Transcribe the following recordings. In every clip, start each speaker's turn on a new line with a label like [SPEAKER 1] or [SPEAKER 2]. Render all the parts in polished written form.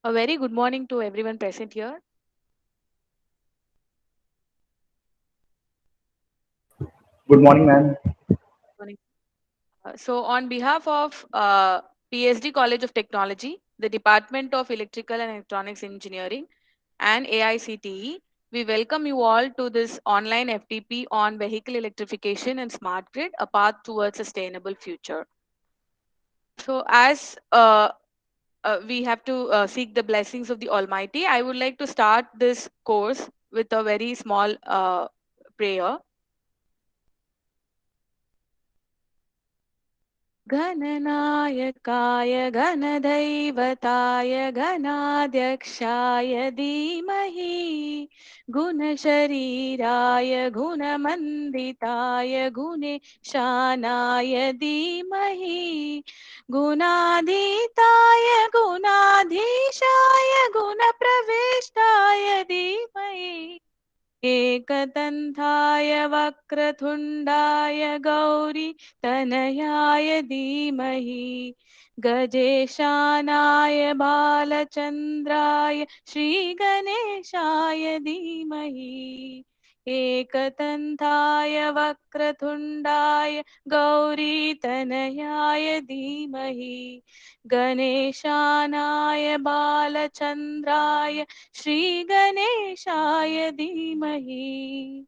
[SPEAKER 1] A very good morning to everyone present here.
[SPEAKER 2] Good morning, ma'am.
[SPEAKER 1] Morning. On behalf of PSD College of Technology, the Department of Electrical and Electronics Engineering, and AICTE, we welcome you all to this online FTP on vehicle electrification and smart grid, a path towards sustainable future. As we have to seek the blessings of the Almighty, I would like to start this course with a very small prayer. गणनायकाय गणदैवताय गणाध्यक्षाय धीमहि गुणशरीराय गुणमण्डिताय गुणेशानाय धीमहि गुणाधीताय गुणाधीशाय गुणप्रविष्टाय धीमहि एकदन्ताय वक्रतुण्डाय गौरी तनयाय धीमहि गजेशानाय बालचन्द्राय श्रीगणेशाय धीमहि एकदन्ताय वक्रतुण्डाय गौरीतनयाय धीमहि गणेशानाय बालचन्द्राय श्रीगणेशाय धीमहि.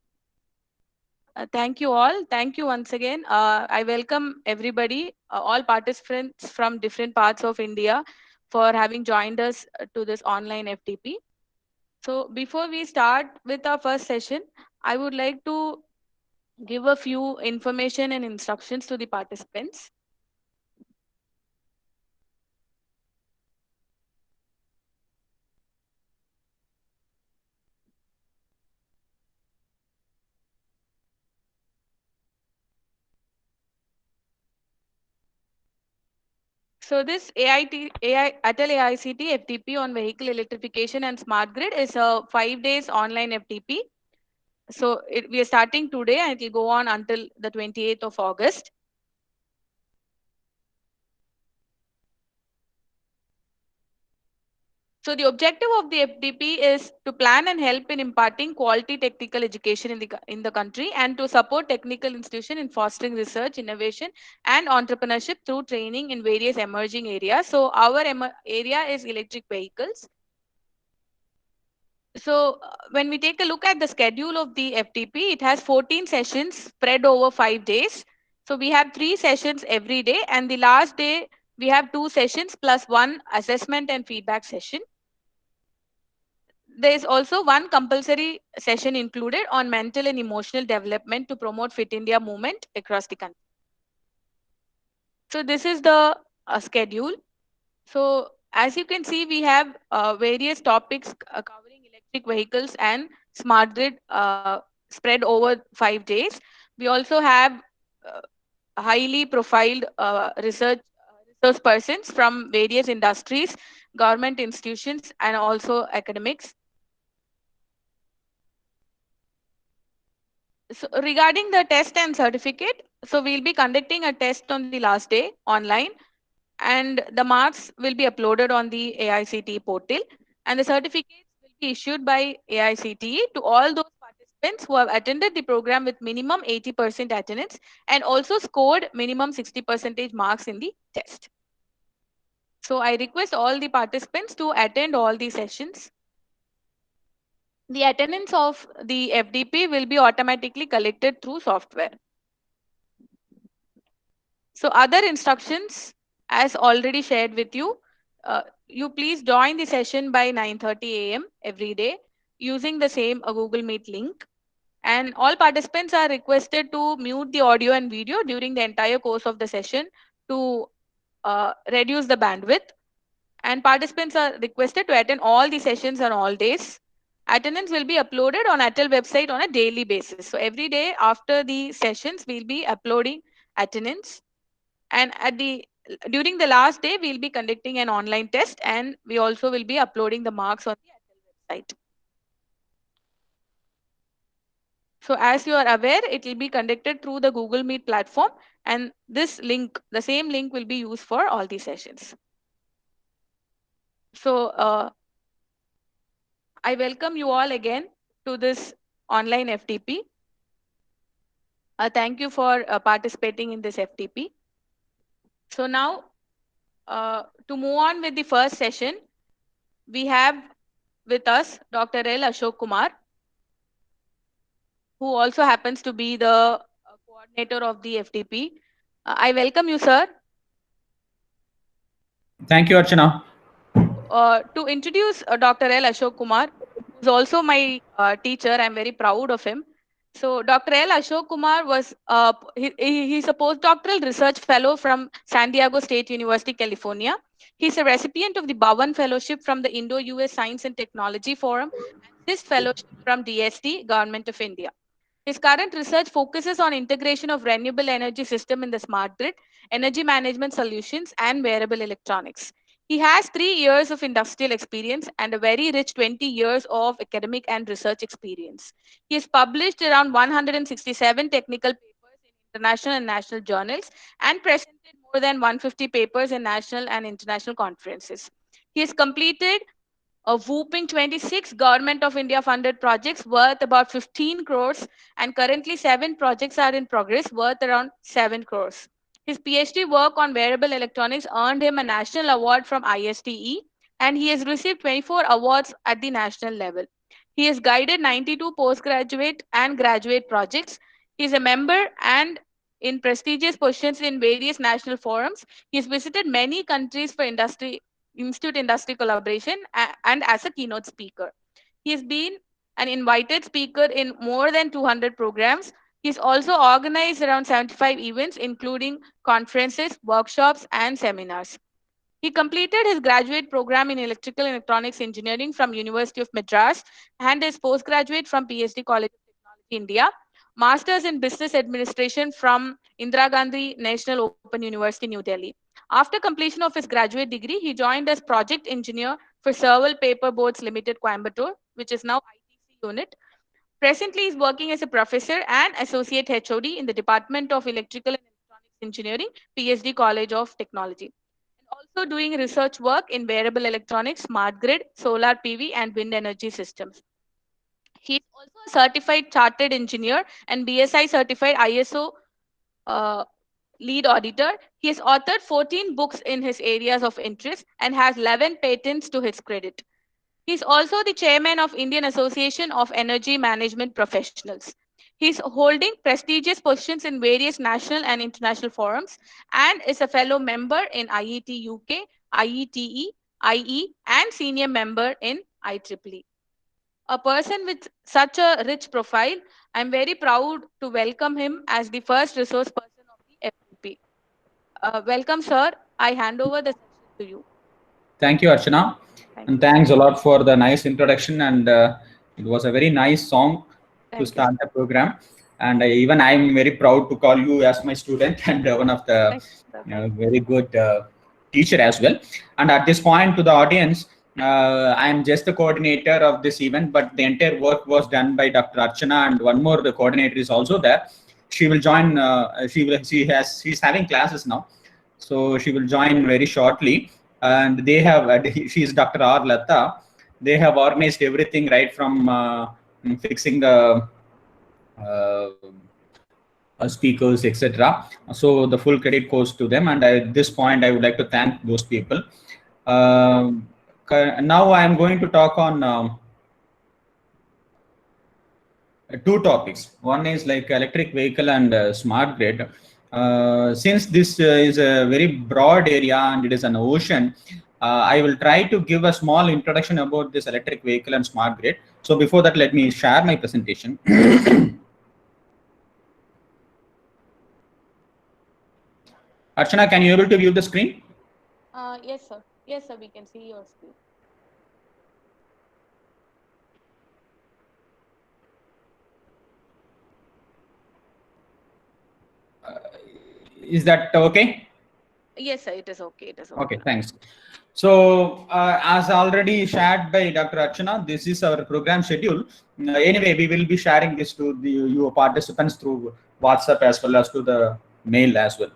[SPEAKER 1] Thank you all. Thank you once again. I welcome everybody, all participants from different parts of India, for having joined us to this online FTP. So, before we start with our first session, I would like to give a few information and instructions to the participants. So this AI Atal AICT FTP on vehicle electrification and smart grid is a 5 days online FTP. We are starting today and it will go on until the 28th of August. So the objective of the FDP is to plan and help in imparting quality technical education in the country and to support technical institution in fostering research, innovation, and entrepreneurship through training in various emerging areas. So our area is electric vehicles. When we take a look at the schedule of the FTP, it has 14 sessions spread over 5 days. So we have 3 sessions every day, and the last day we have 2 sessions plus one assessment and feedback session. There is also one compulsory session included on mental and emotional development to promote Fit India movement across the country. So this is the schedule. So as you can see, we have various topics covering electric vehicles and smart grid spread over 5 days. We also have uh, highly profiled research persons from various industries, government institutions, and also academics. So regarding the test and certificate, so we'll be conducting a test on the last day online, and the marks will be uploaded on the AICTE portal, and the certificates will be issued by AICTE to all those participants who have attended the program with minimum 80% attendance and also scored minimum 60 percentage marks in the test. So I request all the participants to attend all the sessions. The attendance of the FDP will be automatically collected through software. So other instructions, as already shared with you, you please join the session by 9:30 a.m. every day using the same Google Meet link. And all participants are requested to mute the audio and video during the entire course of the session to reduce the bandwidth. And participants are requested to attend all the sessions on all days. Attendance will be uploaded on Atal website on a daily basis. So every day after the sessions, we'll be uploading attendance, and at the during the last day we'll be conducting an online test, and we also will be uploading the marks on the Atal website. So as you are aware, it will be conducted through the Google Meet platform, and this link, the same link, will be used for all the sessions. So, I welcome you all again to this online FTP. Thank you for participating in this FTP. So now, to move on with the first session, we have with us Dr. L. Ashok Kumar, who also happens to be the coordinator of the FTP. I welcome you, sir.
[SPEAKER 3] Thank you, Archana.
[SPEAKER 1] To introduce Dr. L. Ashok Kumar, who's also my teacher, I'm very proud of him. So, Dr. L. Ashok Kumar was he's a postdoctoral research fellow from San Diego State University, California. He's a recipient of the Bhavan Fellowship from the Indo-US Science and Technology Forum and this fellowship from DST, Government of India. His current research focuses on integration of renewable energy system in the smart grid, energy management solutions, and wearable electronics. He has 3 years of industrial experience and a very rich 20 years of academic and research experience. He has published around 167 technical papers in international and national journals and presented more than 150 papers in national and international conferences. He has completed a whooping 26 Government of India funded projects worth about 15 crores, and currently 7 projects are in progress worth around 7 crores. His PhD work on wearable electronics earned him a national award from ISTE, and he has received 24 awards at the national level. He has guided 92 postgraduate and graduate projects. He is a member and in prestigious positions in various national forums. He has visited many countries for institute industry collaboration and as a keynote speaker. He has been an invited speaker in more than 200 programs. He's also organized around 75 events, including conferences, workshops, and seminars. He completed his graduate program in electrical and electronics engineering from University of Madras and his postgraduate from PSD College of Technology, India. Masters in Business Administration from Indira Gandhi National Open University, New Delhi. After completion of his graduate degree, he joined as project engineer for Serval Paper Boards Limited, Coimbatore, which is now ITC unit. Presently, he is working as a professor and associate HOD in the Department of Electrical and Electronics Engineering, PSD College of Technology. And also doing research work in wearable electronics, smart grid, solar PV, and wind energy systems. He is also a certified chartered engineer and BSI certified ISO uh, lead auditor. He has authored 14 books in his areas of interest and has 11 patents to his credit. He is also the chairman of Indian Association of Energy Management Professionals. He is holding prestigious positions in various national and international forums and is a fellow member in IET UK, IETE, IE, and senior member in IEEE. A person with such a rich profile, I'm very proud to welcome him as the first resource person of the FTP. Welcome, sir. I hand over the session to you.
[SPEAKER 3] Thank you, Archana.
[SPEAKER 1] Thank
[SPEAKER 3] And
[SPEAKER 1] you.
[SPEAKER 3] thanks a lot for the nice introduction. And it was a very nice song to
[SPEAKER 1] Thank you.
[SPEAKER 3] start the program. And even I'm very proud to call you as my student and one of the
[SPEAKER 1] Thank you, sir. Thank you.
[SPEAKER 3] very good teacher as well. And at this point to the audience, I'm just the coordinator of this event, but the entire work was done by Dr. Archana, and one more the coordinator is also there. She will join. She's having classes now, so she will join very shortly. And they have she is Dr. R. Lata. They have organized everything right from fixing the speakers, etc. So the full credit goes to them. And at this point, I would like to thank those people. Now I am going to talk on two topics. One is like electric vehicle and smart grid. Since this is a very broad area and it is an ocean, I will try to give a small introduction about this electric vehicle and smart grid. So before that, let me share my presentation. Archana, can you able to view the screen?
[SPEAKER 1] Yes, sir. Yes, sir. We can see your screen.
[SPEAKER 3] Is that okay?
[SPEAKER 1] Yes, sir. It is okay. It is okay.
[SPEAKER 3] Okay, thanks. So, as already shared by Dr. Archana, this is our program schedule. Anyway, we will be sharing this to the your participants through WhatsApp as well as to the mail as well.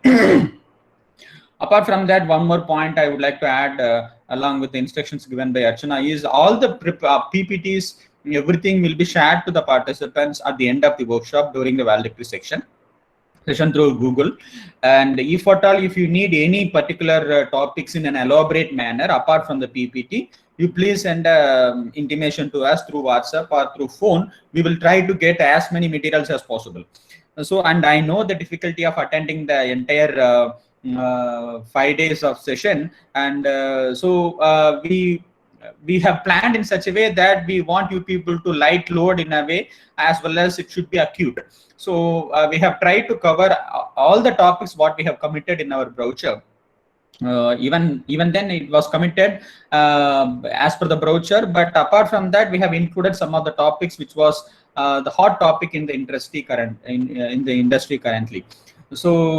[SPEAKER 3] Apart from that, one more point I would like to add. along with the instructions given by Archana, is all the PPTs, everything will be shared to the participants at the end of the workshop during the valedictory session through Google. And if at all, if you need any particular topics in an elaborate manner apart from the PPT, you please send intimation to us through WhatsApp or through phone. We will try to get as many materials as possible. So, and I know the difficulty of attending the entire 5 days of session, and so we have planned in such a way that we want you people to light load in a way, as well as it should be acute. So we have tried to cover all the topics what we have committed in our brochure. Even then it was committed as per the brochure, but apart from that, we have included some of the topics which was the hot topic in the industry currently. So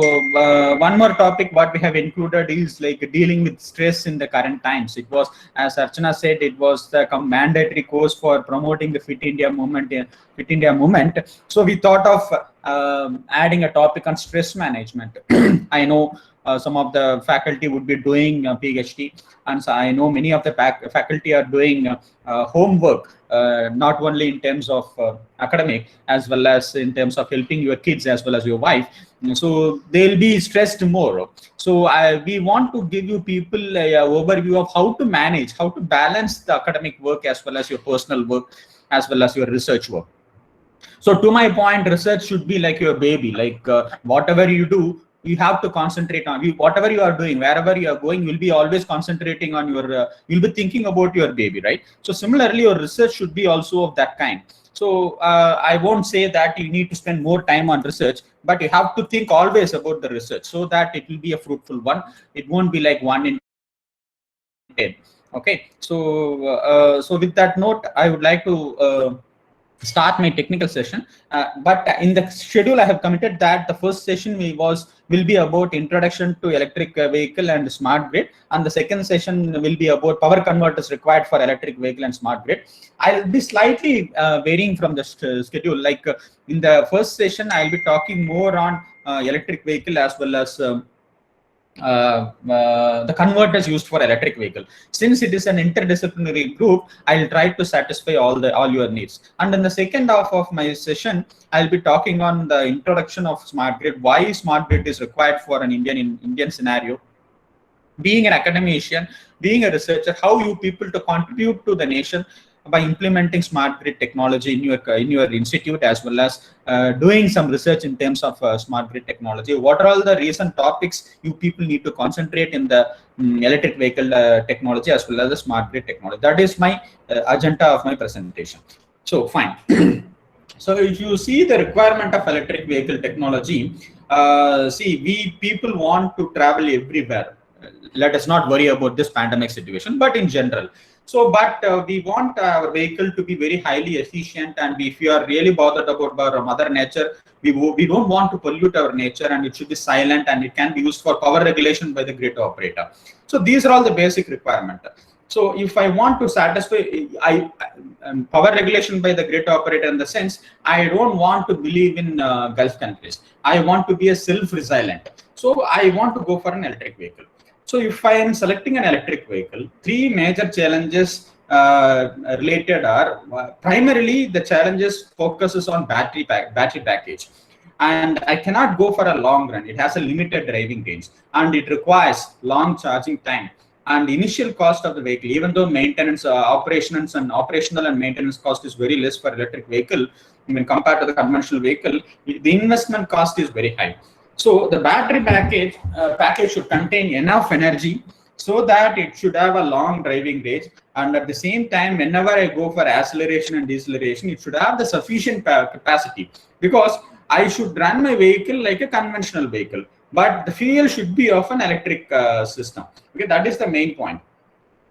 [SPEAKER 3] one more topic what we have included is like dealing with stress in the current times. It was, as Archana said, it was the mandatory course for promoting the Fit India movement. So we thought of adding a topic on stress management. I know some of the faculty would be doing PhD, and so I know many of the faculty are doing homework, not only in terms of academic, as well as in terms of helping your kids as well as your wife. So they'll be stressed more. So we want to give you people an overview of how to manage, how to balance the academic work as well as your personal work, as well as your research work. So to my point, research should be like your baby. Like whatever you do, you have to concentrate on whatever you are doing, wherever you are going, you'll be always concentrating on your, you'll be thinking about your baby, right? So similarly, your research should be also of that kind. So I won't say that you need to spend more time on research, but you have to think always about the research so that it will be a fruitful one. It won't be like 1 in 10. Okay. So so with that note, I would like to start my technical session, but in the schedule I have committed that the first session will be about introduction to electric vehicle and smart grid, and the second session will be about power converters required for electric vehicle and smart grid. I'll be slightly varying from the schedule. Like in the first session, I'll be talking more on electric vehicle as well as the converters used for electric vehicle. Since it is an interdisciplinary group, I'll try to satisfy all your needs. And in the second half of my session, I'll be talking on the introduction of smart grid, why smart grid is required for an Indian scenario, being an academician, being a researcher, how you people to contribute to the nation by implementing smart grid technology in your institute, as well as doing some research in terms of smart grid technology. What are all the recent topics you people need to concentrate in the electric vehicle technology as well as the smart grid technology? That is my agenda of my presentation. So fine. So if you see the requirement of electric vehicle technology, see, we people want to travel everywhere. Let us not worry about this pandemic situation, but in general. So, but we want our vehicle to be very highly efficient, and if you are really bothered about our mother nature, we don't want to pollute our nature, and it should be silent, and it can be used for power regulation by the grid operator. So these are all the basic requirements. So if I want to satisfy power regulation by the grid operator, in the sense, I don't want to believe in Gulf countries. I want to be a self-resilient. So I want to go for an electric vehicle. So if I am selecting an electric vehicle, three major challenges related are, primarily the challenges focuses on battery package. And I cannot go for a long run. It has a limited driving range, and it requires long charging time. And the initial cost of the vehicle, even though maintenance, operational and maintenance cost is very less for electric vehicle, when compared to the conventional vehicle, the investment cost is very high. So the battery package should contain enough energy so that it should have a long driving range, and at the same time, whenever I go for acceleration and deceleration, it should have the sufficient capacity, because I should run my vehicle like a conventional vehicle, but the fuel should be of an electric system. Okay, that is the main point.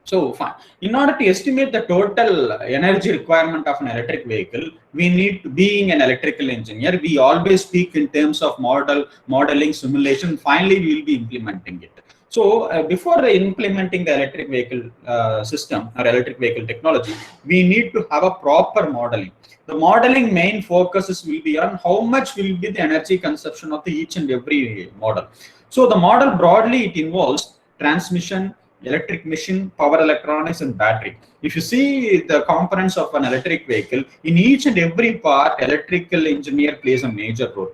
[SPEAKER 3] So fine. In order to estimate the total energy requirement of an electric vehicle, we need to, being an electrical engineer, we always speak in terms of modeling, simulation. Finally, we will be implementing it. So before implementing the electric vehicle system or electric vehicle technology, we need to have a proper modeling. The modeling main focuses will be on how much will be the energy consumption of each and every model. So the model broadly, it involves transmission, electric machine, power electronics, and battery. If you see the components of an electric vehicle, in each and every part, electrical engineer plays a major role.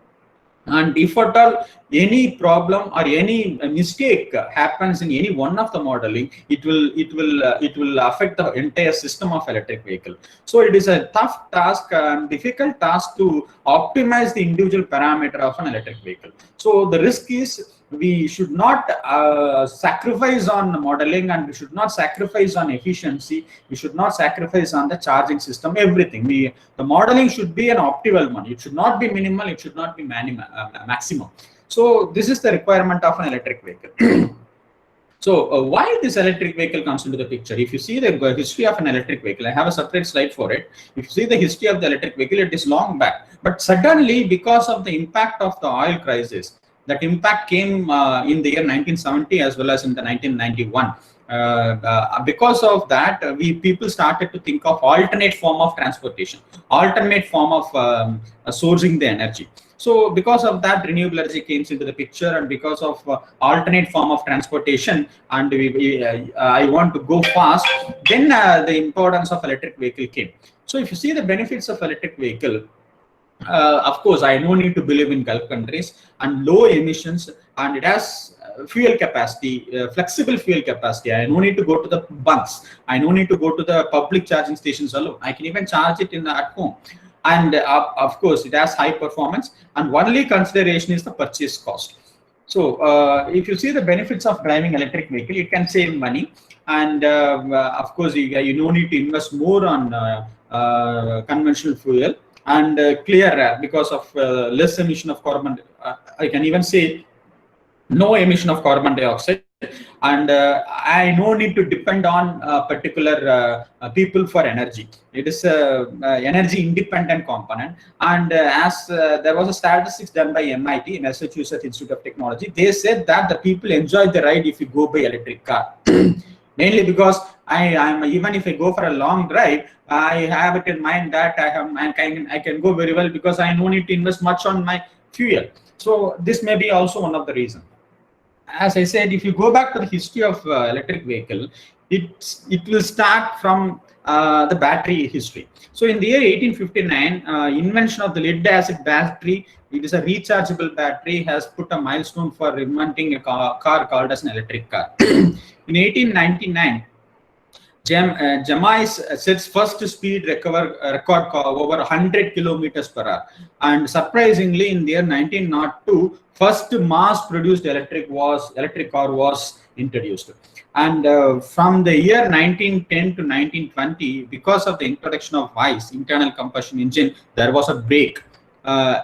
[SPEAKER 3] And if at all any problem or any mistake happens in any one of the modeling, it will affect the entire system of electric vehicle. So it is a tough task and difficult task to optimize the individual parameter of an electric vehicle. So the risk is we should not sacrifice on modeling, and we should not sacrifice on efficiency. We should not sacrifice on the charging system, everything. The modeling should be an optimal one. It should not be minimal, it should not be maximum. So this is the requirement of an electric vehicle. So why this electric vehicle comes into the picture? If you see the history of an electric vehicle, I have a separate slide for it. If you see the history of the electric vehicle, it is long back. But suddenly, because of the impact of the oil crisis, that impact came in the year 1970 as well as in the 1991. Because of that, people started to think of alternate form of transportation, alternate form of sourcing the energy. So because of that, renewable energy came into the picture, and because of alternate form of transportation, and I want to go fast, then the importance of electric vehicle came. So if you see the benefits of electric vehicle, of course, I no need to believe in Gulf countries and low emissions, and it has fuel capacity, flexible fuel capacity. I no need to go to the bunks. I no need to go to the public charging stations alone. I can even charge it at home. And of course, it has high performance, and only consideration is the purchase cost. So if you see the benefits of driving electric vehicle, it can save money, and of course, you no need to invest more on conventional fuel, and clear air because of less emission of carbon. I can even say no emission of carbon dioxide, and I no need to depend on particular people for energy. It is a energy independent component. And as there was a statistics done by MIT, Massachusetts Institute of Technology, they said that the people enjoy the ride if you go by electric car. Mainly because I'm even if I go for a long drive, I have it in mind that I can go very well because I no need to invest much on my fuel. So this may be also one of the reasons. As I said, if you go back to the history of electric vehicle, it will start from the battery history. So in the year 1859, invention of the lead acid battery, it is a rechargeable battery, has put a milestone for inventing a car called as an electric car. In 1899, Jamais sets first speed record over 100 kilometers per hour. And surprisingly, in the year 1902, first mass-produced electric car was introduced. And from the year 1910 to 1920, because of the introduction of ICE, internal combustion engine, there was a break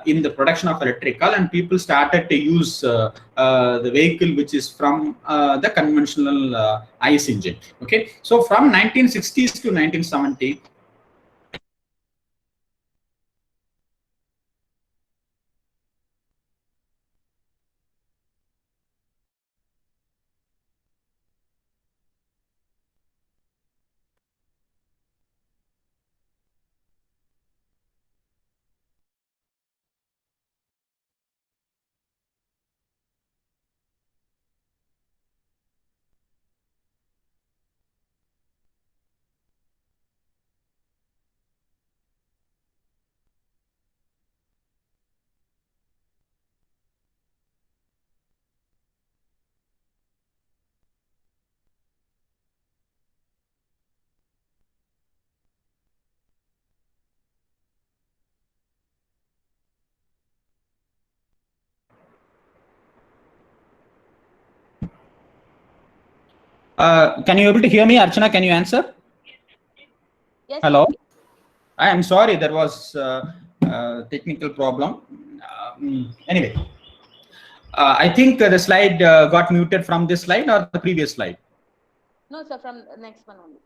[SPEAKER 3] in the production of electrical, and people started to use the vehicle which is from the conventional ICE engine. Okay, so from 1960s to 1970, can you able to hear me, Archana? Can you answer?
[SPEAKER 1] Yes.
[SPEAKER 3] Hello. I am sorry, there was technical problem. Anyway, I think the slide got muted from this slide or the previous slide.
[SPEAKER 1] No, sir, from the next one only.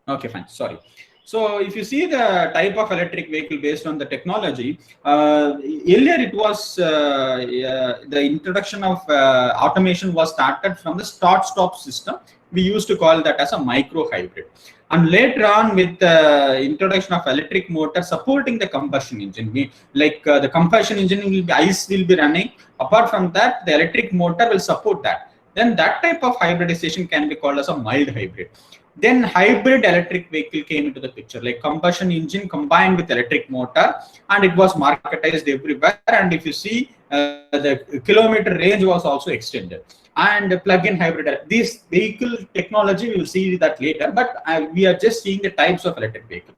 [SPEAKER 3] Okay, fine. Sorry. So if you see the type of electric vehicle based on the technology, earlier it was the introduction of automation was started from the start-stop system. We used to call that as a micro hybrid. And later on, with the introduction of electric motor supporting the combustion engine, the combustion engine will be ICE will be running. Apart from that, the electric motor will support that. then that type of hybridization can be called as a mild hybrid. Then hybrid electric vehicle came into the picture, like combustion engine combined with electric motor, and it was marketized everywhere. And if you see, the kilometer range was also extended. And plug-in hybrid, this vehicle technology, we will see that later, but we are just seeing the types of electric vehicle.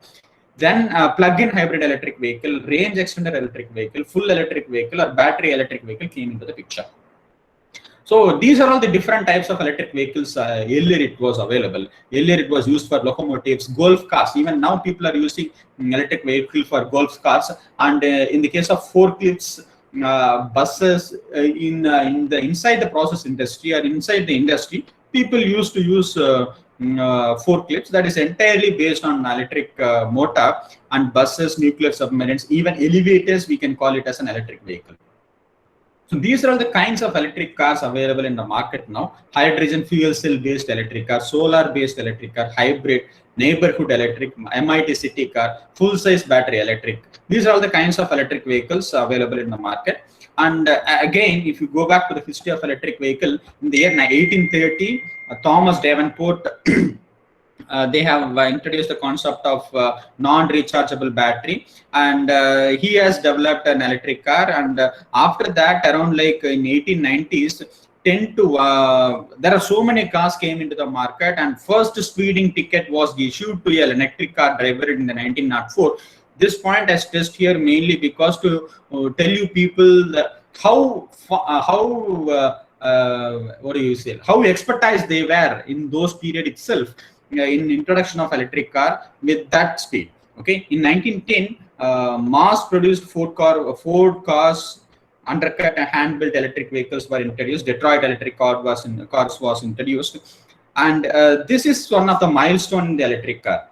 [SPEAKER 3] Then plug-in hybrid electric vehicle, range extender electric vehicle, full electric vehicle, or battery electric vehicle came into the picture. So these are all the different types of electric vehicles. Earlier it was available. Earlier it was used for locomotives, golf cars. Even now people are using electric vehicle for golf cars. And in the case of forklifts, buses, inside the process industry or inside the industry, people used to use forklifts that is entirely based on electric motor, and buses, nuclear submarines, even elevators, we can call it as an electric vehicle. So these are all the kinds of electric cars available in the market now: hydrogen fuel cell based electric car, solar based electric car, hybrid, neighborhood electric, MIT city car, full size battery electric. These are all the kinds of electric vehicles available in the market. And again, if you go back to the history of electric vehicle, in the year 1830, Thomas Davenport they have introduced the concept of non-rechargeable battery, and he has developed an electric car. And after that, around like in 1890s, there are so many cars came into the market, and first speeding ticket was issued to an electric car driver in the 1904. This point is stressed here mainly because to tell you people that how what do you say, how expertise they were in those period itself in introduction of electric car with that speed. Okay, in 1910, mass-produced Ford cars, undercut hand-built electric vehicles were introduced. Detroit electric cars was introduced, and this is one of the milestone in the electric car.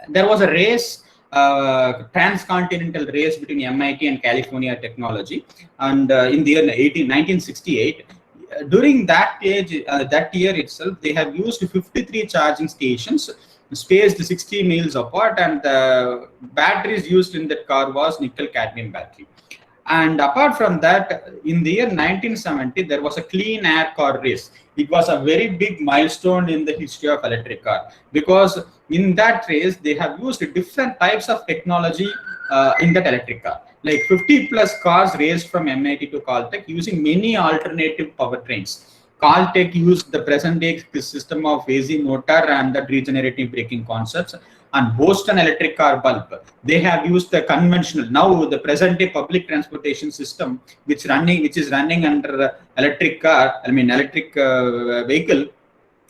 [SPEAKER 3] There was a race, transcontinental race between MIT and California Technology, and in the year 1968. During that year itself, they have used 53 charging stations spaced 60 miles apart, and the batteries used in that car was nickel cadmium battery. And apart from that, in the year 1970, there was a clean air car race. It was a very big milestone in the history of electric car, because in that race they have used different types of technology in that electric car. Like 50 plus cars raced from MIT to Caltech using many alternative powertrains. Caltech used the present day system of AC motor and the regenerative braking concepts. And Boston electric car bulb, they have used the conventional, now the present day public transportation system which is running under electric car, electric vehicle.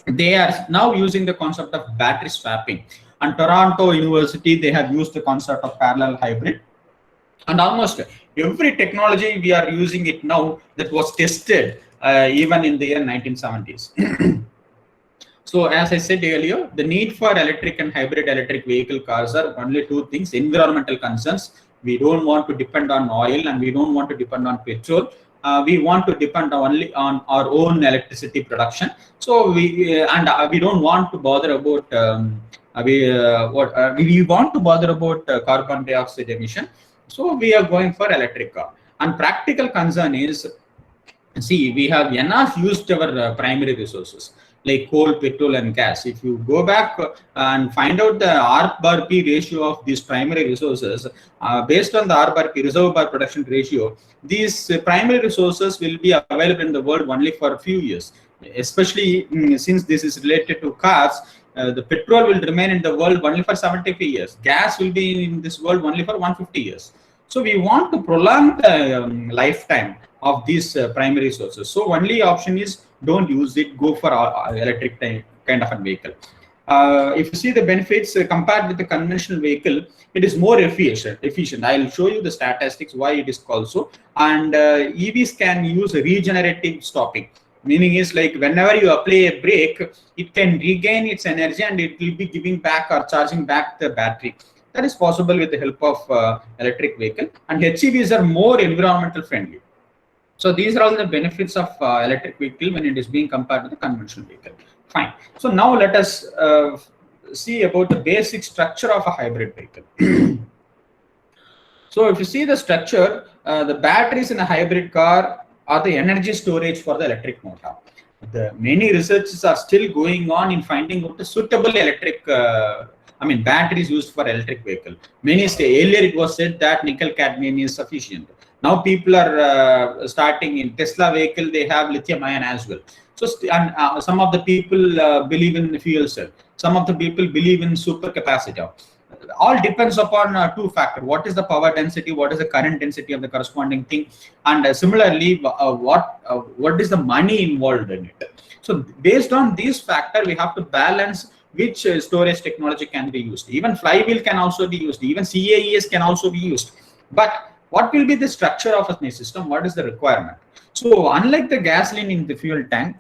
[SPEAKER 3] They are now using the concept of battery swapping. And Toronto University, they have used the concept of parallel hybrid. And almost every technology we are using it now that was tested even in the year 1970s. So as I said earlier, the need for electric and hybrid electric vehicle cars are only two things: environmental concerns. We don't want to depend on oil, and we don't want to depend on petrol. We want to depend only on our own electricity production. So we don't want to bother about we want to bother about carbon dioxide emission. So we are going for electric car. And practical concern is, see, we have enough used our primary resources like coal, petrol, and gas. If you go back and find out the R/P ratio of these primary resources, based on the R/P, reserve bar production ratio, these primary resources will be available in the world only for a few years. Especially since this is related to cars, the petrol will remain in the world only for 75 years. Gas will be in this world only for 150 years. So we want to prolong the lifetime of these primary sources. So only option is don't use it, go for electric kind of a vehicle. If you see the benefits compared with the conventional vehicle, it is more efficient. I'll show you the statistics why it is called so. And EVs can use regenerative stopping. Meaning is like whenever you apply a brake, it can regain its energy and it will be giving back or charging back the battery. That is possible with the help of electric vehicle. And HEVs are more environmental friendly. So these are all the benefits of electric vehicle when it is being compared to the conventional vehicle. Fine. So now let us see about the basic structure of a hybrid vehicle. So if you see the structure, the batteries in a hybrid car are the energy storage for the electric motor. the many researches are still going on in finding out a suitable electric, batteries used for electric vehicle. Many say earlier it was said that nickel cadmium is sufficient. Now people are starting in Tesla vehicle, they have lithium ion as well. So some of the people believe in fuel cell. Some of the people believe in supercapacitor. All depends upon two factors: what is the power density, what is the current density of the corresponding thing, and similarly what is the money involved in it. So based on these factors, we have to balance which storage technology can be used. Even flywheel can also be used, even CAES can also be used, but what will be the structure of a system? What is the requirement? So unlike the gasoline in the fuel tank,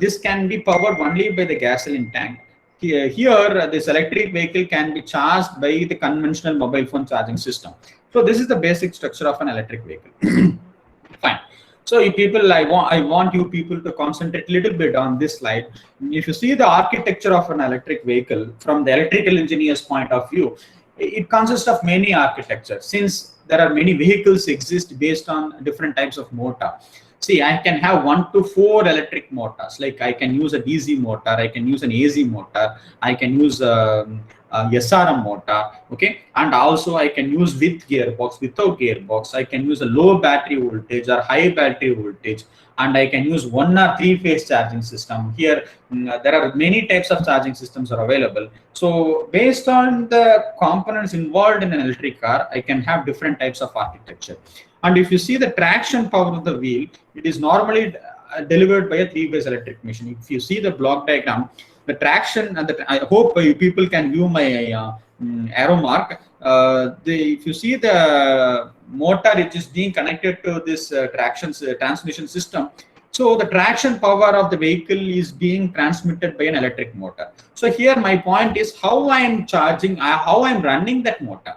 [SPEAKER 3] this can be powered only by the gasoline tank. Here, this electric vehicle can be charged by the conventional mobile phone charging system. So this is the basic structure of an electric vehicle. Fine. So you people, I want you people to concentrate a little bit on this slide. If you see the architecture of an electric vehicle from the electrical engineer's point of view, it consists of many architectures. Since there are many vehicles exist based on different types of motor. See, I can have 1 to 4 electric motors. Like I can use a DC motor, I can use an AC motor, I can use a SRM motor, okay, and also I can use with gearbox, without gearbox. I can use a low battery voltage or high battery voltage, and I can use 1 or 3 phase charging system. Here, there are many types of charging systems are available. So based on the components involved in an electric car, I can have different types of architecture. And if you see the traction power of the wheel, it is normally delivered by a 3-phase electric machine. If you see the block diagram, the traction, and I hope you people can view my arrow mark. If you see the motor, it is being connected to this transmission system. So the traction power of the vehicle is being transmitted by an electric motor. So here my point is how I am charging, how I am running that motor.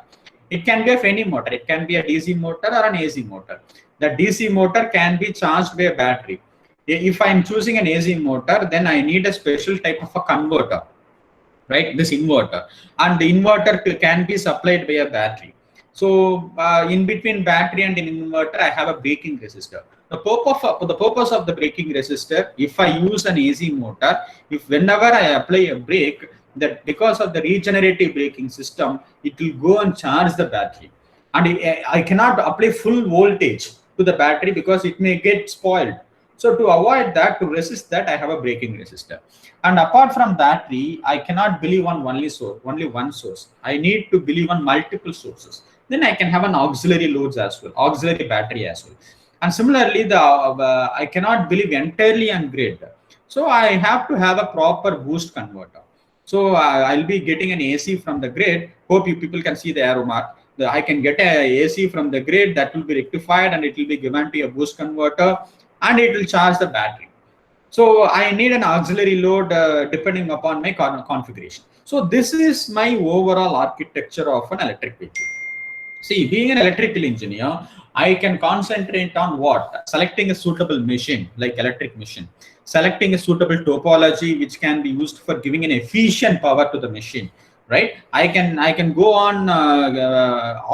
[SPEAKER 3] It can be of any motor. It can be a DC motor or an AC motor. The DC motor can be charged by a battery. If I'm choosing an AC motor, then I need a special type of a converter, right? This inverter. And the inverter can be supplied by a battery. So in between battery and an inverter, I have a braking resistor. The purpose of the braking resistor, if I use an AC motor, whenever I apply a brake, that because of the regenerative braking system, it will go and charge the battery. And I cannot apply full voltage to the battery because it may get spoiled. So to avoid that, to resist that, I have a braking resistor. And apart from battery, I cannot believe on only one source. I need to believe on multiple sources. Then I can have an auxiliary loads as well, auxiliary battery as well. And similarly, I cannot believe entirely on grid. So I have to have a proper boost converter. So I'll be getting an AC from the grid. Hope you people can see the arrow mark. I can get an AC from the grid that will be rectified and it will be given to a boost converter and it will charge the battery. So I need an auxiliary load depending upon my configuration. So this is my overall architecture of an electric vehicle. See, being an electrical engineer, I can concentrate on what? Selecting a suitable machine, like electric machine. Selecting a suitable topology which can be used for giving an efficient power to the machine, right? I can go on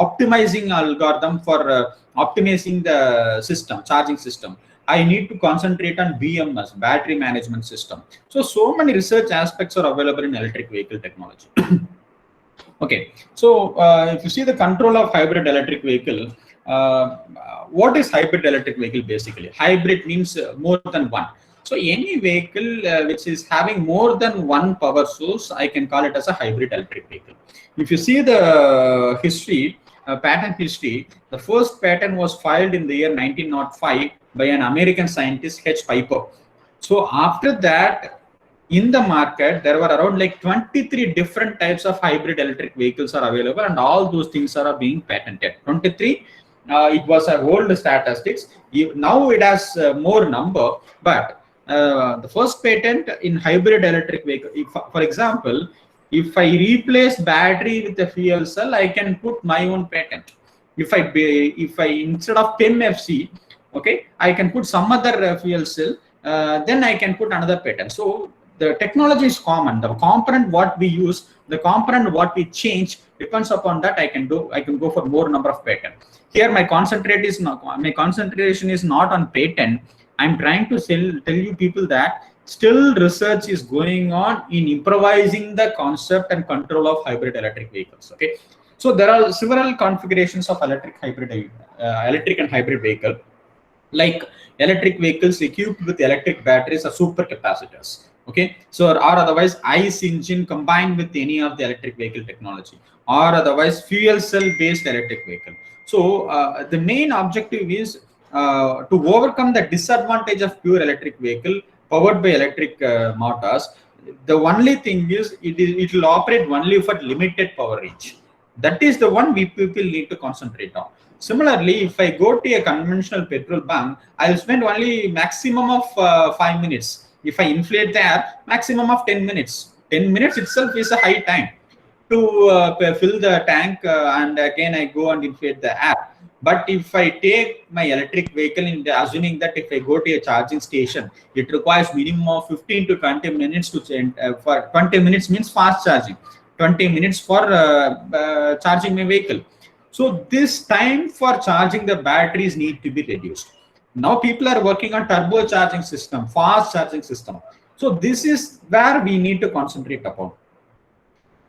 [SPEAKER 3] optimizing algorithm for optimizing the system, charging system. I need to concentrate on BMS, battery management system. So many research aspects are available in electric vehicle technology. Okay, so if you see the control of hybrid electric vehicle, what is hybrid electric vehicle basically? Hybrid means more than one. So any vehicle which is having more than one power source, I can call it as a hybrid electric vehicle. If you see the history, patent history, the first patent was filed in the year 1905 by an American scientist, H. Piper. So after that, in the market, there were around like 23 different types of hybrid electric vehicles are available, and all those things are being patented. 23, it was a old statistics. Now it has more number, but the first patent in hybrid electric vehicle, for example, if I replace battery with a fuel cell, I can put my own patent. If I instead of PEM-FC, okay, I can put some other fuel cell, then I can put another patent. So the technology is common. The component what we use, the component what we change, depends upon that. I can go for more number of patents. Here my concentration is not on patent. I'm trying to tell you people that still research is going on in improvising the concept and control of hybrid electric vehicles. Okay, so there are several configurations of electric and hybrid vehicle, like electric vehicles equipped with electric batteries or supercapacitors. Okay, so or otherwise ICE engine combined with any of the electric vehicle technology, or otherwise fuel cell based electric vehicle. So the main objective is to overcome the disadvantage of pure electric vehicle powered by electric motors. The only thing is it will operate only for limited power range. That is the one we people need to concentrate on. Similarly, if I go to a conventional petrol bunk, I'll spend only maximum of 5 minutes. If I inflate the air, maximum of 10 minutes. 10 minutes itself is a high time to fill the tank, and again I go and inflate the air. But if I take my electric vehicle, assuming that if I go to a charging station, it requires minimum of 15 to 20 minutes to change. For 20 minutes means fast charging, 20 minutes for charging my vehicle. So this time for charging the batteries need to be reduced. Now people are working on turbo charging system, fast charging system. So this is where we need to concentrate upon.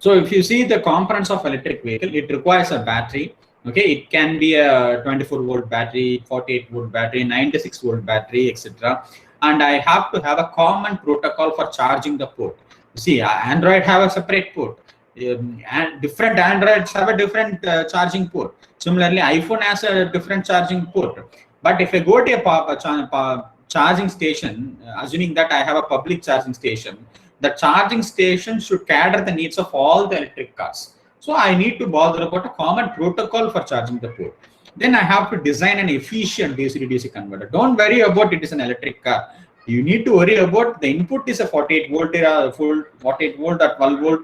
[SPEAKER 3] So if you see the components of electric vehicle, it requires a battery. Okay, it can be a 24-volt battery, 48-volt battery, 96-volt battery, etc. And I have to have a common protocol for charging the port. See, Android have a separate port. And different Androids have a different charging port. Similarly, iPhone has a different charging port. But if I go to a charging station, assuming that I have a public charging station, the charging station should cater the needs of all the electric cars. So I need to bother about a common protocol for charging the port. Then I have to design an efficient DC to DC converter. Don't worry about it is an electric car. You need to worry about the input is a 48 volt or 12 volt,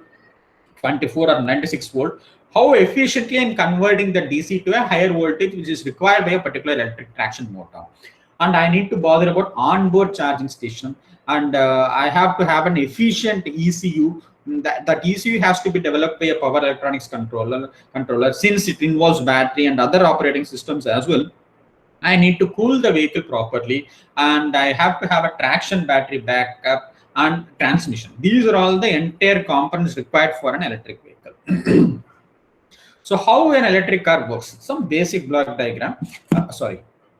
[SPEAKER 3] 24 or 96 volt. How efficiently I'm converting the DC to a higher voltage which is required by a particular electric traction motor. And I need to bother about onboard charging station, and I have to have an efficient ECU. That ECU has to be developed by a power electronics controller since it involves battery and other operating systems as well. I need to cool the vehicle properly, and I have to have a traction battery backup and transmission. These are all the entire components required for an electric vehicle. So how an electric car works? Some basic block diagram.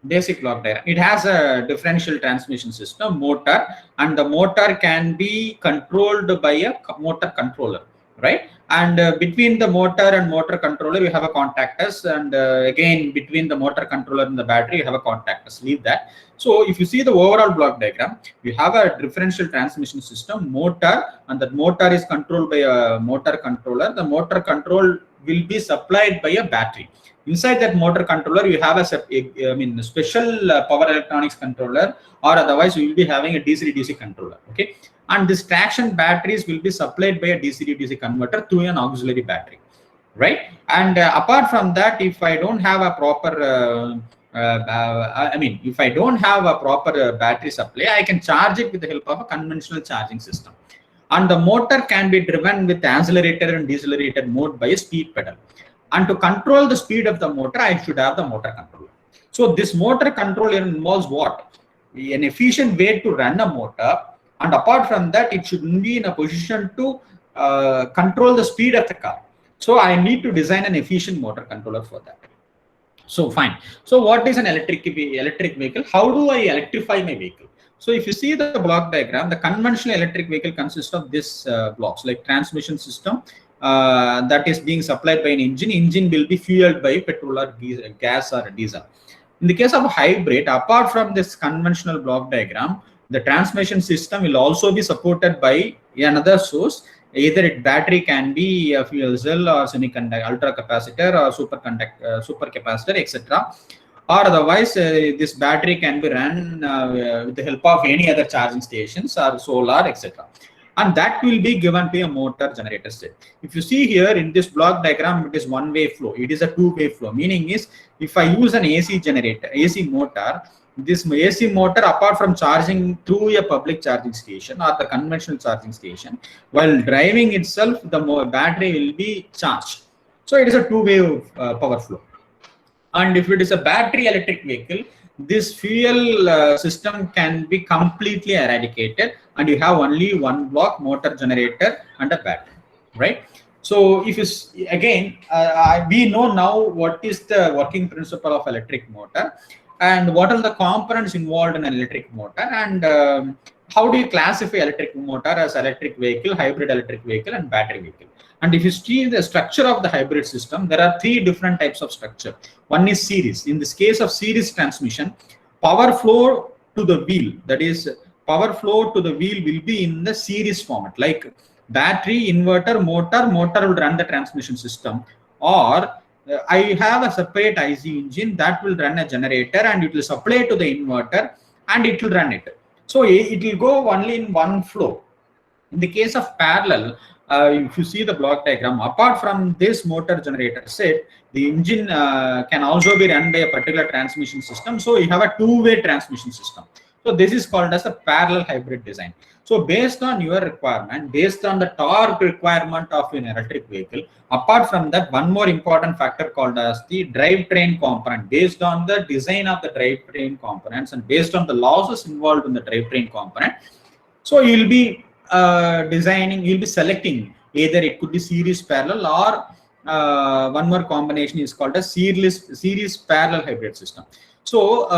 [SPEAKER 3] Basic block diagram. It has a differential transmission system, motor, and the motor can be controlled by a motor controller, right? And between the motor and motor controller, you have a contactors, and again between the motor controller and the battery, you have a contactors. Leave that. So if you see the overall block diagram, you have a differential transmission system, motor, and that motor is controlled by a motor controller. The motor control will be supplied by a battery. Inside that motor controller, you have a special power electronics controller, or otherwise you will be having a DC-DC controller. Okay, and this traction batteries will be supplied by a DC-DC converter through an auxiliary battery, right? And apart from that, if I don't have a proper if I don't have a proper battery supply, I can charge it with the help of a conventional charging system. And the motor can be driven with accelerator and decelerator mode by a speed pedal. And to control the speed of the motor, I should have the motor controller. So this motor controller involves what? An efficient way to run a motor, and apart from that, it should be in a position to control the speed of the car. So I need to design an efficient motor controller for that. So fine. So what is an electric vehicle? How do I electrify my vehicle? So if you see the block diagram, the conventional electric vehicle consists of this blocks, like transmission system, that is being supplied by an engine. Engine will be fueled by petrol or gas or diesel. In the case of a hybrid, apart from this conventional block diagram, the transmission system will also be supported by another source. Either it battery can be a fuel cell or semiconductor, ultra capacitor or super capacitor, etc. Or otherwise, this battery can be run with the help of any other charging stations or solar, etc. And that will be given to a motor generator set. If you see here in this block diagram, it is one-way flow. It is a two-way flow. Meaning is, if I use an AC generator, AC motor, this AC motor, apart from charging through a public charging station or the conventional charging station, while driving itself, the battery will be charged. So it is a two-way power flow. And if it is a battery electric vehicle, this fuel system can be completely eradicated, and you have only one block, motor, generator, and a battery, right? So if you again, we know now what is the working principle of electric motor, and what are the components involved in an electric motor, and how do you classify electric motor as electric vehicle, hybrid electric vehicle, and battery vehicle. And if you see the structure of the hybrid system, there are three different types of structure. One is series. In this case of series transmission, power flow to the wheel, that is power flow to the wheel will be in the series format, like battery, inverter, motor will run the transmission system, or I have a separate IC engine that will run a generator and it will supply to the inverter and it will run it. So it will go only in one flow. In the case of parallel, if you see the block diagram, apart from this motor generator set, the engine can also be run by a particular transmission system. So you have a two-way transmission system. So this is called as a parallel hybrid design. So based on your requirement, based on the torque requirement of an electric vehicle, apart from that, one more important factor called as the drivetrain component. Based on the design of the drivetrain components and based on the losses involved in the drivetrain component, so you will be designing, you'll be selecting either it could be series parallel or one more combination is called a series parallel hybrid system. So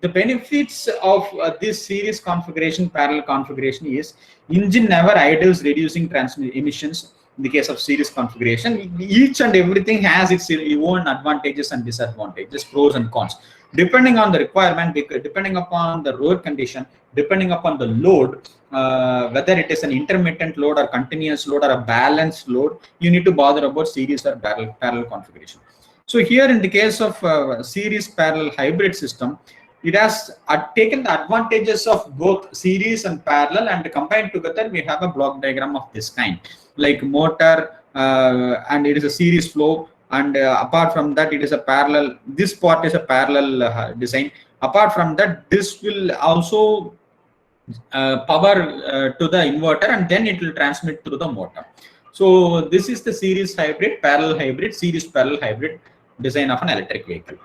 [SPEAKER 3] the benefits of this series configuration, parallel configuration, is engine never idles, reducing emissions. In the case of series configuration, each and everything has its own advantages and disadvantages, pros and cons, depending on the requirement, depending upon the road condition, depending upon the load, whether it is an intermittent load or continuous load or a balanced load, you need to bother about series or parallel configuration. So here in the case of series parallel hybrid system, it has taken the advantages of both series and parallel and combined together. We have a block diagram of this kind, like motor, and it is a series flow, and apart from that it is a parallel, this part is a parallel design. Apart from that, this will also power to the inverter, and then it will transmit to the motor. So this is the series hybrid, parallel hybrid, series parallel hybrid design of an electric vehicle.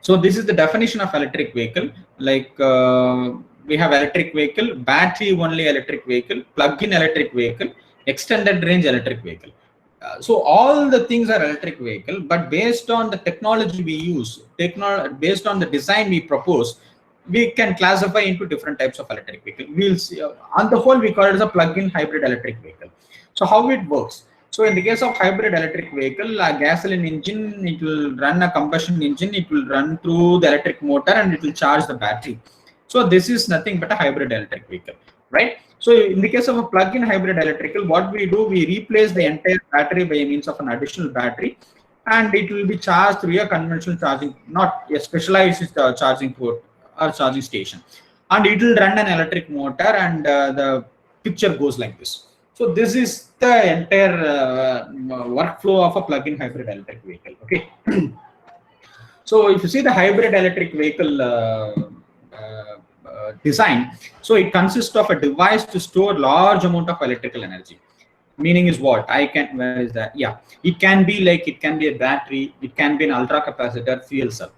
[SPEAKER 3] So this is the definition of electric vehicle. Like we have electric vehicle, battery only electric vehicle, plug-in electric vehicle, extended range electric vehicle. So all the things are electric vehicle, but based on the technology we use, based on the design we propose, we can classify into different types of electric vehicle. We'll see, on the whole, we call it as a plug-in hybrid electric vehicle. So how it works? So in the case of hybrid electric vehicle, a gasoline engine, it will run a combustion engine, it will run through the electric motor and it will charge the battery. So this is nothing but a hybrid electric vehicle, right? So in the case of a plug-in hybrid electrical, what we do, we replace the entire battery by means of an additional battery, and it will be charged through a conventional charging, not a specialized charging port or charging station. And it will run an electric motor, and the picture goes like this. So this is the entire workflow of a plug-in hybrid electric vehicle. Okay. So if you see the hybrid electric vehicle design, so it consists of a device to store large amount of electrical energy. Meaning is what? Where is that? Yeah, it can be like, it can be a battery, it can be an ultra capacitor, fuel cell.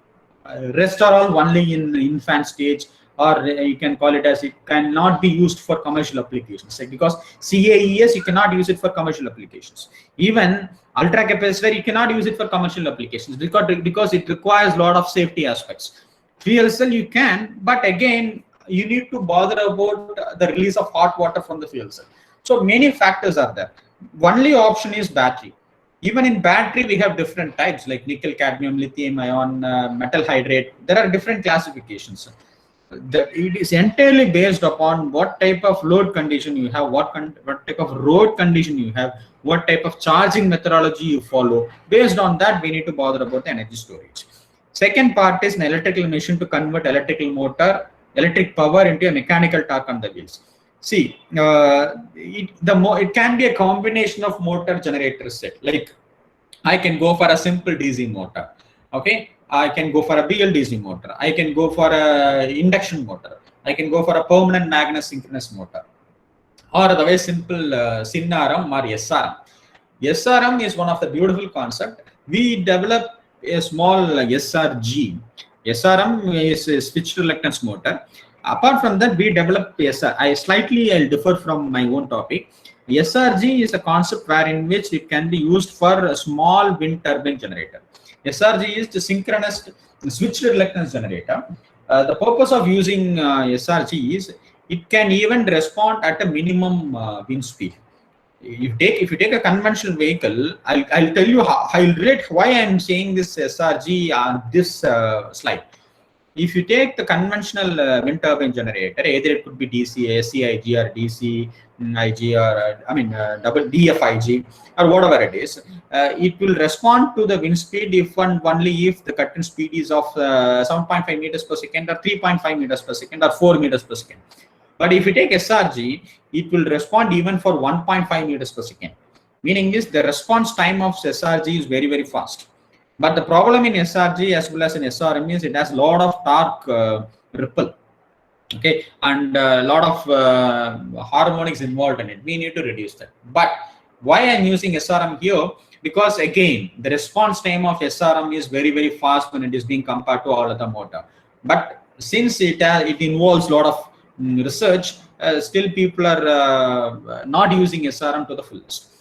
[SPEAKER 3] Rest are all only in infant stage, or you can call it as, it cannot be used for commercial applications. Like, because CAES, you cannot use it for commercial applications. Even ultra capacitor, you cannot use it for commercial applications because it requires a lot of safety aspects. Fuel cell you can, but again, you need to bother about the release of hot water from the fuel cell. So many factors are there. Only option is battery. Even in battery, we have different types like nickel, cadmium, lithium ion, metal hydrate. There are different classifications. It is entirely based upon what type of load condition you have, what type of road condition you have, what type of charging methodology you follow. Based on that, we need to bother about the energy storage. Second part is an electrical machine to convert electric power into a mechanical torque on the wheels. See, it can be a combination of motor generator set. Like, I can go for a simple DC motor. Okay, I can go for a BLDC motor. I can go for a induction motor. I can go for a permanent magnet synchronous motor, or otherwise simple SIN-RM or SRM. SRM is one of the beautiful concept. We develop a small SRG SRM is a switched reluctance motor. Apart from that, we developed SR. I'll differ from my own topic. SRG is a concept wherein which it can be used for a small wind turbine generator. SRG is the synchronous switched reluctance generator. The purpose of using SRG is it can even respond at a minimum wind speed. If you take a conventional vehicle, I'll tell you how I'll relate why I'm saying this SRG on this slide. If you take the conventional wind turbine generator, either it could be DC, AC, IG, or DC, IG, or double DFIG, or whatever it is, it will respond to the wind speed if and only if the current speed is of 7.5 meters per second, or 3.5 meters per second, or 4 meters per second. But if you take SRG, it will respond even for 1.5 meters per second. Meaning is the response time of SRG is very, very fast. But the problem in SRG as well as in SRM is it has a lot of torque ripple, okay, and a lot of harmonics involved in it. We need to reduce that. But why I'm using SRM here? Because again, the response time of SRM is very, very fast when it is being compared to all other motor. But since it involves a lot of research, still people are not using SRM to the fullest.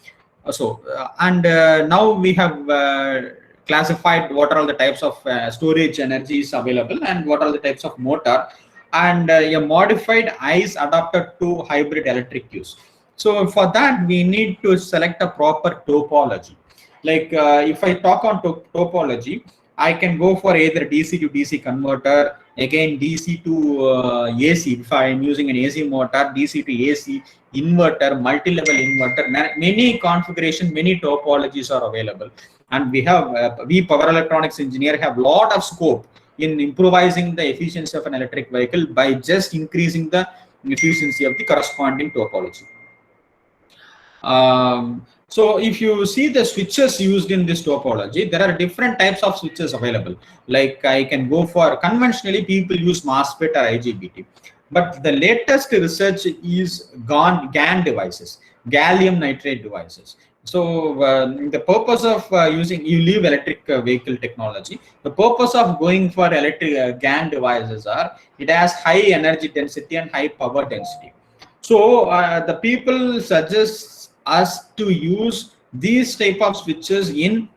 [SPEAKER 3] Now we have classified what are all the types of storage energies available and what are the types of motor, and a modified ICE adapted to hybrid electric use. So for that, we need to select a proper topology. Like if I talk on topology, I can go for either DC to DC converter, again DC to AC if I am using an AC motor, DC to AC, inverter, multi-level inverter. Many configuration, many topologies are available, and we power electronics engineer have a lot of scope in improvising the efficiency of an electric vehicle by just increasing the efficiency of the corresponding topology. So if you see the switches used in this topology, there are different types of switches available. Like I can go for conventionally people use MOSFET or IGBT, but the latest research is GaN devices, gallium nitride devices. So the purpose of you leave electric vehicle technology, the purpose of going for electric GaN devices are it has high energy density and high power density. So the people suggest us to use these type of switches in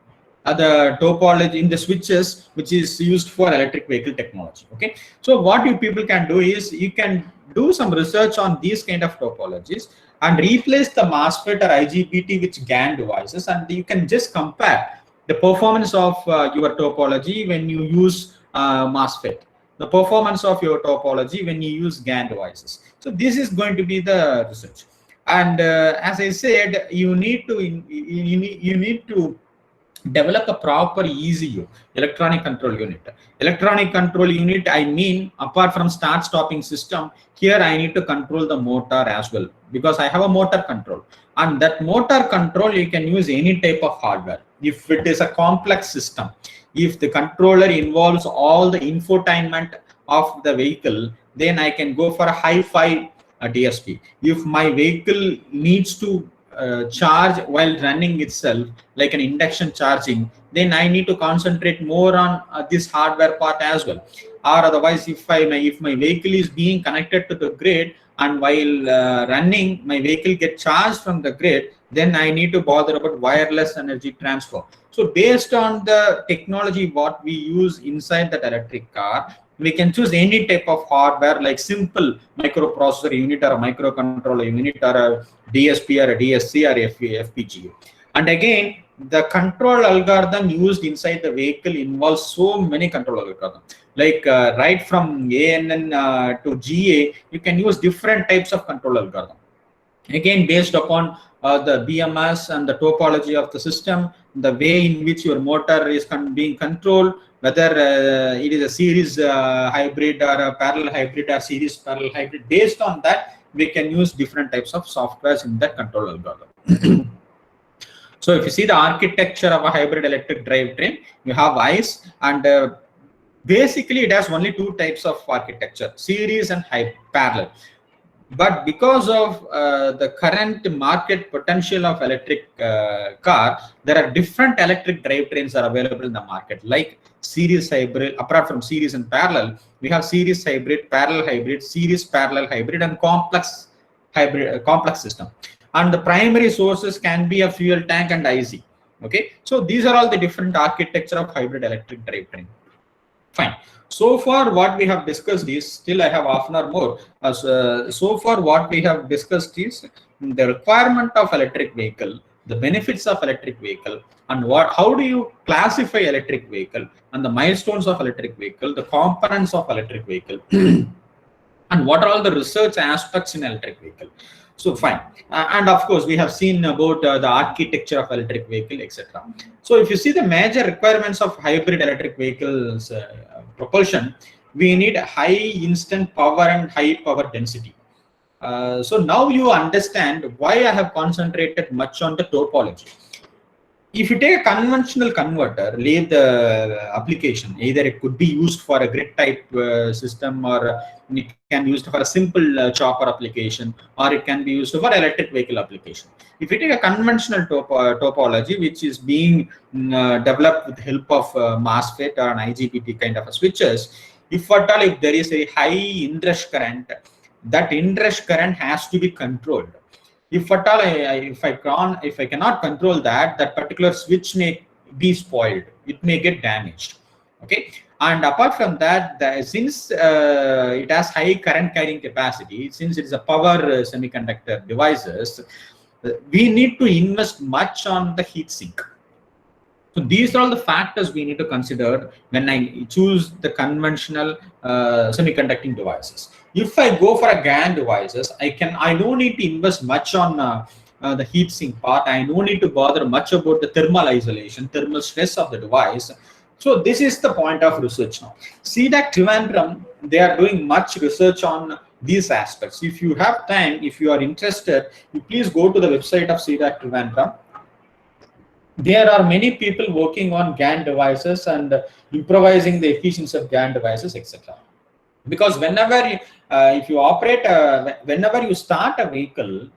[SPEAKER 3] the topology, in the switches which is used for electric vehicle technology. Okay, so what you people can do is you can do some research on these kind of topologies and replace the MOSFET or IGBT with GaN devices, and you can just compare the performance of your topology when you use MOSFET, the performance of your topology when you use GaN devices. So this is going to be the research. And as I said, you need to develop a proper ECU, electronic control unit. Electronic control unit, I mean, apart from start-stopping system, here I need to control the motor as well, because I have a motor control. And that motor control, you can use any type of hardware. If it is a complex system, if the controller involves all the infotainment of the vehicle, then I can go for a hi-fi DSP. If my vehicle needs to charge while running itself, like an induction charging, then I need to concentrate more on this hardware part as well. Or otherwise, if my vehicle is being connected to the grid and while running, my vehicle gets charged from the grid, then I need to bother about wireless energy transfer. So based on the technology what we use inside that electric car, we can choose any type of hardware like simple microprocessor unit or a microcontroller unit or a DSP or a DSC or FPGA. And again, the control algorithm used inside the vehicle involves so many control algorithms. Like right from ANN to GA, you can use different types of control algorithm. Again, based upon the BMS and the topology of the system, the way in which your motor is being controlled, whether it is a series hybrid or a parallel hybrid or series parallel hybrid. Based on that, we can use different types of softwares in that control algorithm. So if you see the architecture of a hybrid electric drivetrain, you have ICE, and basically it has only two types of architecture, series and parallel. But because of the current market potential of electric car, there are different electric drivetrains are available in the market, like series hybrid. Apart from series and parallel, we have series hybrid, parallel hybrid, series parallel hybrid, and complex hybrid, complex system. And the primary sources can be a fuel tank and IC. Okay, so these are all the different architecture of hybrid electric drivetrain. Fine. So far, what we have discussed is, still I have half an hour more. So far, what we have discussed is the requirement of electric vehicle, the benefits of electric vehicle, and how do you classify electric vehicle, and the milestones of electric vehicle, the components of electric vehicle, and what are all the research aspects in electric vehicle. So fine, and of course we have seen about the architecture of electric vehicle, etc. So if you see the major requirements of hybrid electric vehicles propulsion, we need high instant power and high power density. So now you understand why I have concentrated much on the topology. If you take a conventional converter, leave the application, either it could be used for a grid type system, or it can be used for a simple chopper application, or it can be used for electric vehicle application. If you take a conventional topology, which is being developed with the help of MOSFET or an IGBT kind of a switches, if at all, if there is a high inrush current, that inrush current has to be controlled. If at all, if I cannot control that, that particular switch may be spoiled. It may get damaged. Okay. And apart from that, since it has high current carrying capacity, since it is a power semiconductor devices, we need to invest much on the heat sink. So these are all the factors we need to consider when I choose the conventional semiconducting devices. If I go for a GaN devices, I don't need to invest much on the heat sink part. I don't need to bother much about the thermal isolation, thermal stress of the device. So this is the point of research now. CDAC Trivandrum, they are doing much research on these aspects. If you have time, if you are interested, you please go to the website of CDAC Trivandrum. There are many people working on GaN devices and improvising the efficiency of GaN devices, etc. Because whenever if you operate, whenever you start a vehicle,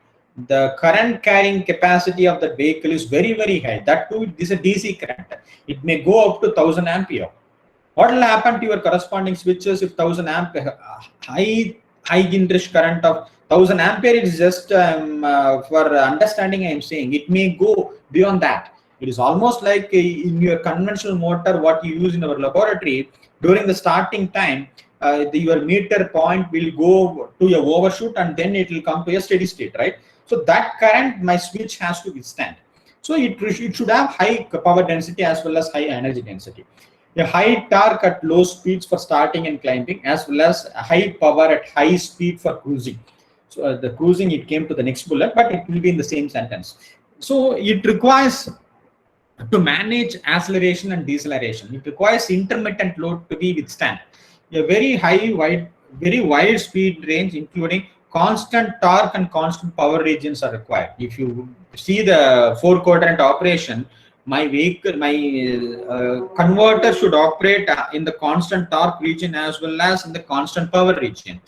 [SPEAKER 3] the current carrying capacity of the vehicle is very, very high. That too, this is a DC current. It may go up to 1000 ampere. What will happen to your corresponding switches if 1000 ampere high inrush current of 1000 ampere is just for understanding? I am saying it may go beyond that. It is almost like in your conventional motor, what you use in our laboratory during the starting time. Your meter point will go to a overshoot and then it will come to a steady state, right? So that current my switch has to withstand. So it should have high power density as well as high energy density. A high torque at low speeds for starting and climbing, as well as a high power at high speed for cruising. So the cruising, it came to the next bullet, but it will be in the same sentence. So it requires to manage acceleration and deceleration. It requires intermittent load to be withstand. A very very wide speed range, including constant torque and constant power regions are required. If you see the 4-quadrant operation, my vehicle, my converter should operate in the constant torque region as well as in the constant power region.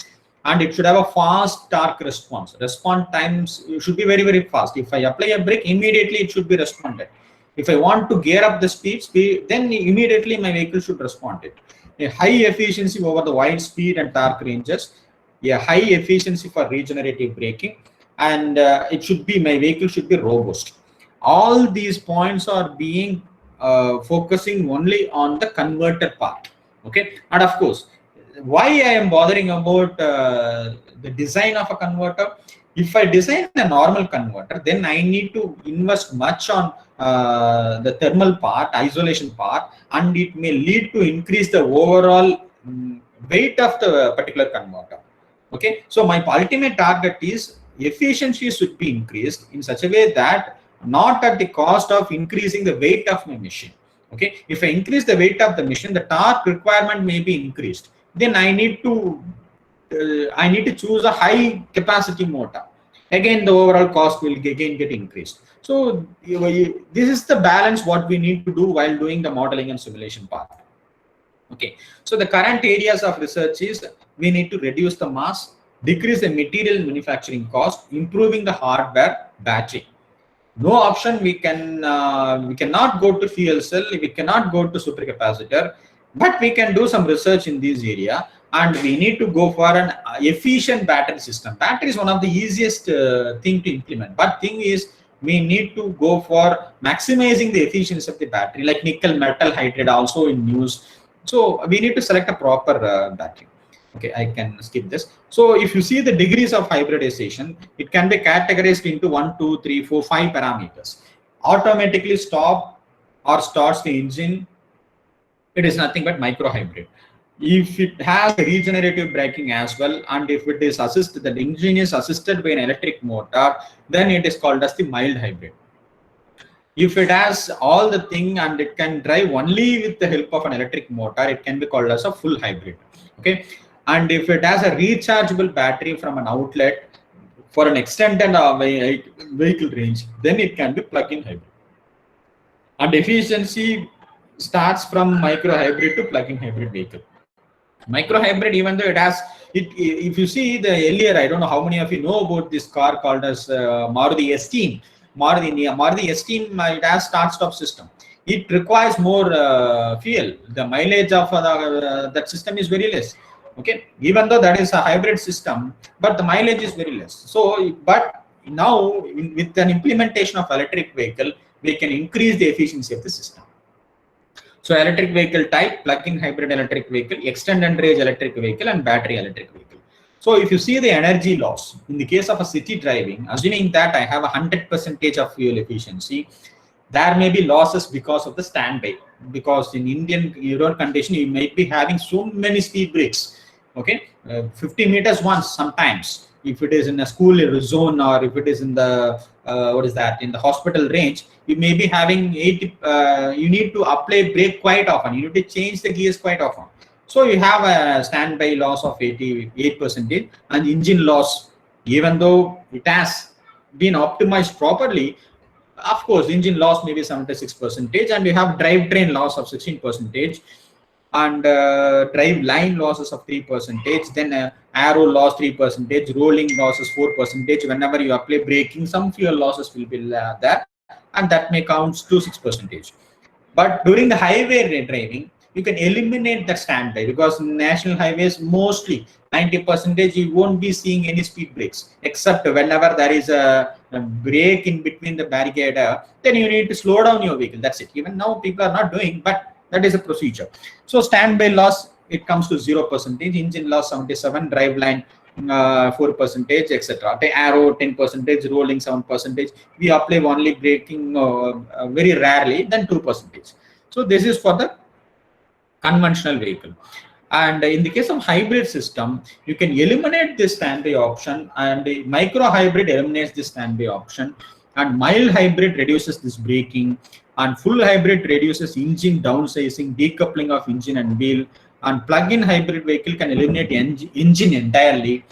[SPEAKER 3] And it should have a fast torque response. Response times should be very, very fast. If I apply a brake, immediately it should be responded. If I want to gear up the speed, then immediately my vehicle should respond it. A high efficiency over the wide speed and torque ranges, a high efficiency for regenerative braking, and it should be, my vehicle should be robust. All these points are being focusing only on the converter part. Okay, and of course, why I am bothering about the design of a converter? If I design a normal converter, then I need to invest much on the thermal part, isolation part, and it may lead to increase the overall weight of the particular converter. Okay, so my ultimate target is efficiency should be increased in such a way that not at the cost of increasing the weight of my machine. Okay, if I increase the weight of the machine, the torque requirement may be increased. Then I need to choose a high capacity motor. Again, the overall cost will again get increased. So this is the balance what we need to do while doing the modeling and simulation part. Okay, so the current areas of research is we need to reduce the mass, decrease the material manufacturing cost, improving the hardware, battery. No option, we cannot go to fuel cell, we cannot go to supercapacitor, but we can do some research in this area, and we need to go for an efficient battery system. Battery is one of the easiest thing to implement, but thing is we need to go for maximizing the efficiency of the battery, like nickel metal hydride also in use. So we need to select a proper battery. Okay, I can skip this. So if you see the degrees of hybridization, it can be categorized into 1, 2, 3, 4, 5 parameters. Automatically stop or starts the engine, it is nothing but micro hybrid. If it has regenerative braking as well, and if it is assisted, the engine is assisted by an electric motor, then it is called as the mild hybrid. If it has all the thing and it can drive only with the help of an electric motor, it can be called as a full hybrid. Okay, and if it has a rechargeable battery from an outlet for an extended vehicle range, then it can be plug-in hybrid. And efficiency starts from micro hybrid to plug-in hybrid vehicle. Micro hybrid, even though it has it, if you see the earlier, I don't know how many of you know about this car called as Maruti Esteem. Maruti Esteem, it has start-stop system. It requires more fuel. The mileage of that system is very less. Okay, even though that is a hybrid system, but the mileage is very less. So, but now with an implementation of electric vehicle, we can increase the efficiency of the system. So electric vehicle type, plug-in hybrid electric vehicle, extended range electric vehicle, and battery electric vehicle. So if you see the energy loss, in the case of a city driving, assuming that I have 100% of fuel efficiency, there may be losses because of the standby. Because in Indian Euro condition, you might be having so many speed breaks. Okay, 50 meters once sometimes. If it is in a school zone, or if it is in the in the hospital range, you may be having 80. You need to apply brake quite often. You need to change the gears quite often. So you have a standby loss of 88%, and engine loss, even though it has been optimized properly, of course, engine loss may be 76%, and you have drivetrain loss of 16%, and drive line losses of 3%, then arrow loss 3%, rolling losses 4%. Whenever you apply braking, some fuel losses will be there, and that may count to 6%. But during the highway driving, you can eliminate that standby, because national highways mostly 90% you won't be seeing any speed breaks, except whenever there is a break in between the barricade, then you need to slow down your vehicle. That's it. Even now people are not doing, but that is a procedure. So standby loss, it comes to 0%, engine loss 77, drive line 4%, etc. The arrow 10%, rolling 7%. We apply only braking very rarely, then 2%. So this is for the conventional vehicle. And in the case of hybrid system, you can eliminate this standby option, and micro hybrid eliminates this standby option, and mild hybrid reduces this braking, and full hybrid reduces engine downsizing, decoupling of engine and wheel, and plug-in hybrid vehicle can eliminate engine entirely.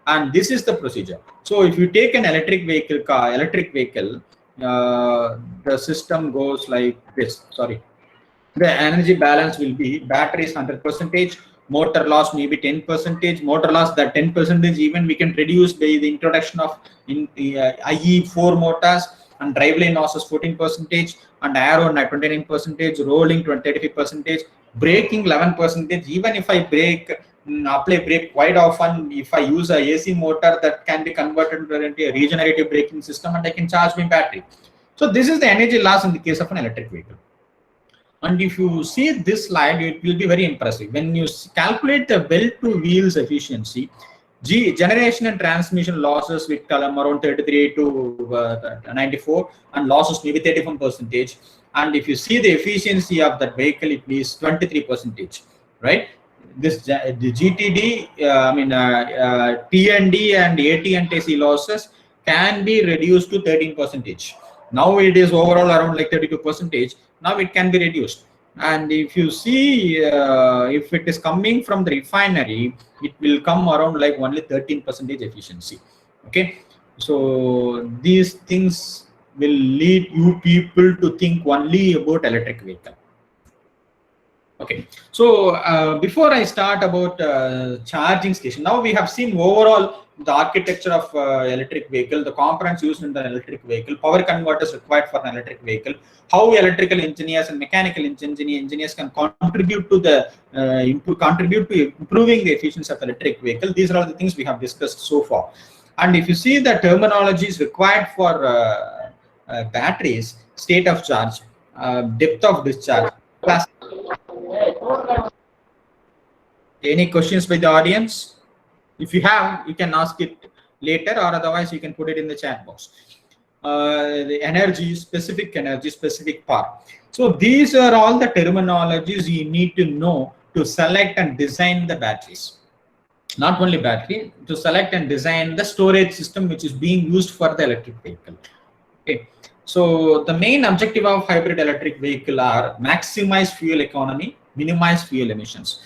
[SPEAKER 3] And this is the procedure. So if you take an electric vehicle, the system goes like this. Sorry, the energy balance will be batteries 100%, motor loss maybe 10%. Motor loss, that 10% even we can reduce by the introduction of IE4 motors, and driveline losses 14%, and arrow 29%, rolling 25%, braking 11%. Even if I apply brake quite often, if I use a AC motor, that can be converted into a regenerative braking system, and I can charge my battery. So this is the energy loss in the case of an electric vehicle. And if you see this slide, it will be very impressive. When you calculate the well to wheels efficiency, generation and transmission losses with column around 33 to 94, and losses maybe 31%. And if you see the efficiency of that vehicle, it is 23%, right? This the GTD, TND and AT&C losses can be reduced to 13%. Now it is overall around like 32%. Now it can be reduced. And if you see, if it is coming from the refinery, it will come around like only 13% efficiency. Okay, so these things will lead you people to think only about electric vehicle. Okay, so before I start about charging station, now we have seen overall the architecture of electric vehicle, the components used in the electric vehicle, power converters required for an electric vehicle, how electrical engineers and mechanical engineers can contribute to the contribute to improving the efficiency of electric vehicle. These are all the things we have discussed so far. And if you see the terminologies required for batteries, state of charge, depth of discharge, class. Any questions by the audience? If you have, you can ask it later, or otherwise you can put it in the chat box. The energy, specific power. So these are all the terminologies you need to know to select and design the batteries. Not only battery, to select and design the storage system which is being used for the electric vehicle. Okay. So the main objective of hybrid electric vehicle are maximize fuel economy, minimize fuel emissions.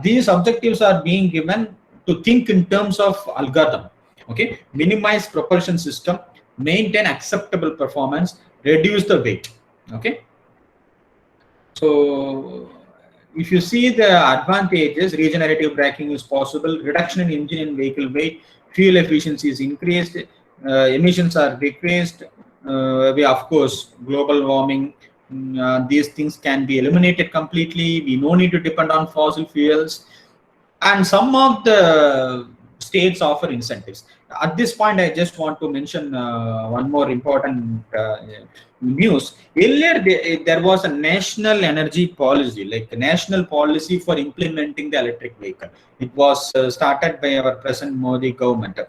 [SPEAKER 3] These objectives are being given to think in terms of algorithm. Okay, minimize propulsion system, maintain acceptable performance, reduce the weight. Okay, so if you see the advantages, regenerative braking is possible, reduction in engine and vehicle weight, fuel efficiency is increased, emissions are decreased. We, of course, global warming, these things can be eliminated completely. We no need to depend on fossil fuels, and some of the states offer incentives. At this point, I just want to mention one more important news. Earlier, there was a national energy policy, like a national policy for implementing the electric vehicle. It was started by our present Modi government.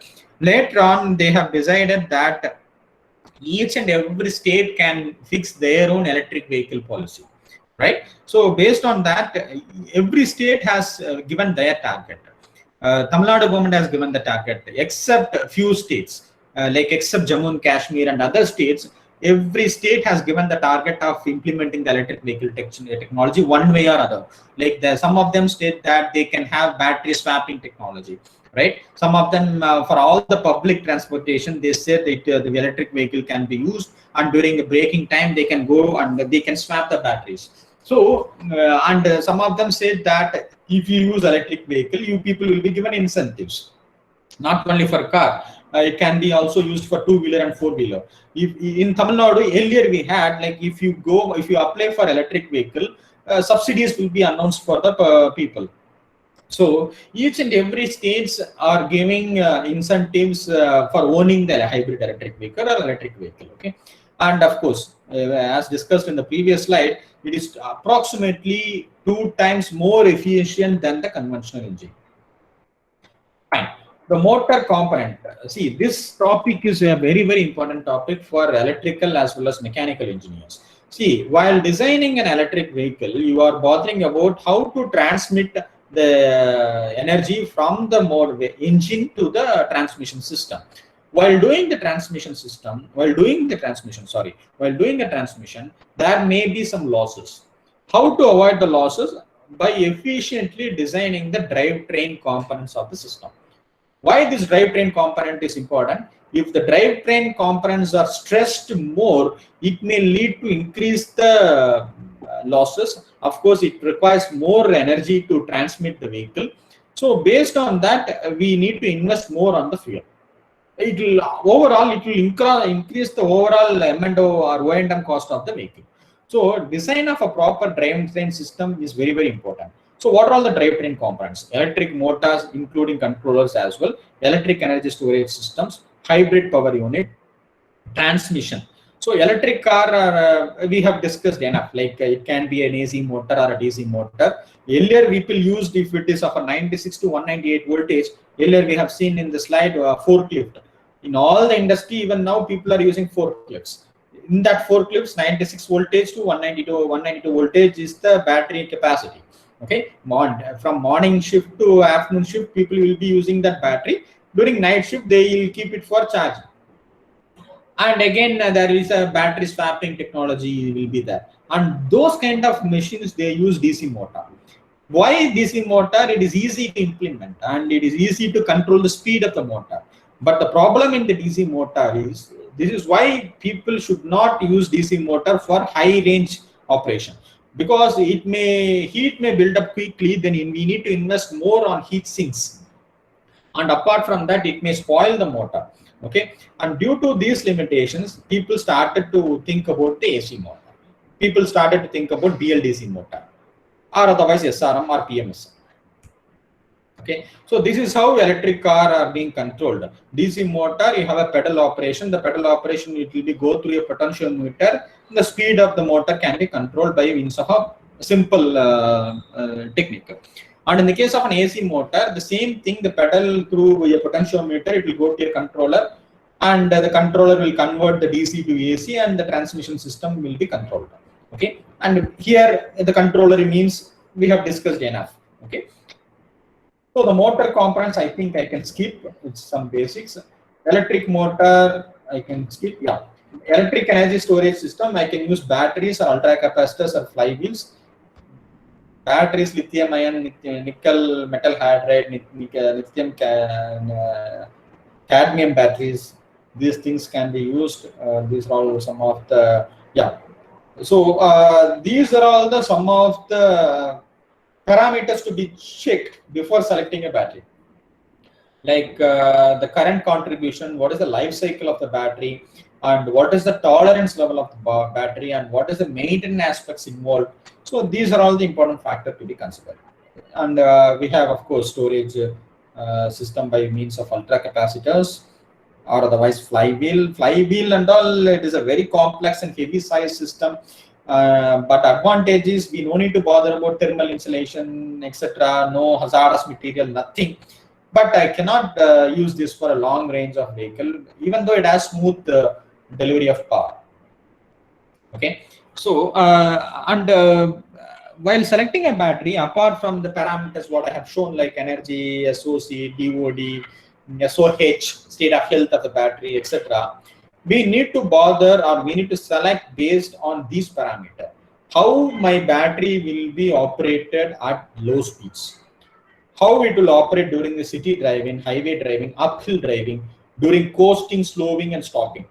[SPEAKER 3] Later on, they have decided that each and every state can fix their own electric vehicle policy, right? So based on that, every state has given their target. Tamil Nadu government has given the target, except a few states, except Jammu and Kashmir and other states. Every state has given the target of implementing the electric vehicle technology one way or other. Like some of them state that they can have battery swapping technology, right? Some of them for all the public transportation, they said that the electric vehicle can be used, and during the braking time they can go and they can swap the batteries. So some of them said that if you use electric vehicle, you people will be given incentives, not only for car. It can be also used for two-wheeler and four-wheeler. If in Tamil Nadu earlier we had, like, if you apply for electric vehicle, subsidies will be announced for the people. So each and every states are giving incentives for owning the hybrid electric vehicle or electric vehicle. Okay, and of course, as discussed in the previous slide, it is approximately 2 times more efficient than the conventional engine. Fine. The motor component. See, this topic is a very, very important topic for electrical as well as mechanical engineers. See, while designing an electric vehicle, you are bothering about how to transmit the energy from the engine to the transmission system. While doing the transmission, there may be some losses. How to avoid the losses? By efficiently designing the drivetrain components of the system. Why this drivetrain component is important? If the drivetrain components are stressed more, it may lead to increase the losses. Of course, it requires more energy to transmit the vehicle. So based on that, we need to invest more on the fuel. It will increase the overall M&O or O&M cost of the vehicle. So design of a proper drivetrain system is very, very important. So what are all the drivetrain components? Electric motors, including controllers as well, electric energy storage systems, hybrid power unit, transmission. So electric car, we have discussed enough, like it can be an AC motor or a DC motor. Earlier people used, if it is of a 96 to 198 voltage, earlier we have seen in the slide forklift. In all the industry, even now people are using forklifts. In that forklifts, 96 voltage to 192 voltage is the battery capacity. Okay, from morning shift to afternoon shift, people will be using that battery. During night shift, they will keep it for charging. And again, there is a battery swapping technology will be there. And those kind of machines, they use DC motor. Why DC motor? It is easy to implement and it is easy to control the speed of the motor. But the problem in the DC motor is, this is why people should not use DC motor for high range operation. because heat may build up quickly. Then we need to invest more on heat sinks, and apart from that, it may spoil the motor. Okay, and due to these limitations, people started to think about the AC motor. People started to think about BLDC motor, or otherwise SRM or PMS. Okay, so this is how electric car are being controlled. DC motor, you have a pedal operation. The pedal operation, it will be go through a potentiometer. The speed of the motor can be controlled by means of a simple technique. And in the case of an AC motor, the same thing, the pedal through a potentiometer, it will go to a controller, and the controller will convert the DC to AC, and the transmission system will be controlled. Okay, and here the controller means we have discussed enough. Okay, so the motor components, I think I can skip. It's some basics. Electric motor, I can skip. Yeah, electric energy storage system, I can use batteries or ultra capacitors or flywheels. Batteries, lithium ion, nickel metal hydride, lithium cadmium batteries. These things can be used. These are all some of the, yeah. So these are all the some of the parameters to be checked before selecting a battery, like the current contribution, what is the life cycle of the battery, and what is the tolerance level of the battery, and what is the maintenance aspects involved. So these are all the important factors to be considered. And we have, of course, storage system by means of ultra capacitors, or otherwise flywheel and all. It is a very complex and heavy size system. But advantage is we no need to bother about thermal insulation, etc. No hazardous material, nothing. But I cannot use this for a long range of vehicle, even though it has smooth delivery of power. Okay, so while selecting a battery, apart from the parameters what I have shown, like energy, SOC, DOD, SOH, state of health of the battery, etc., we need to bother, or we need to select based on these parameters. How my battery will be operated at low speeds, how it will operate during the city driving, highway driving, uphill driving, during coasting, slowing and stopping.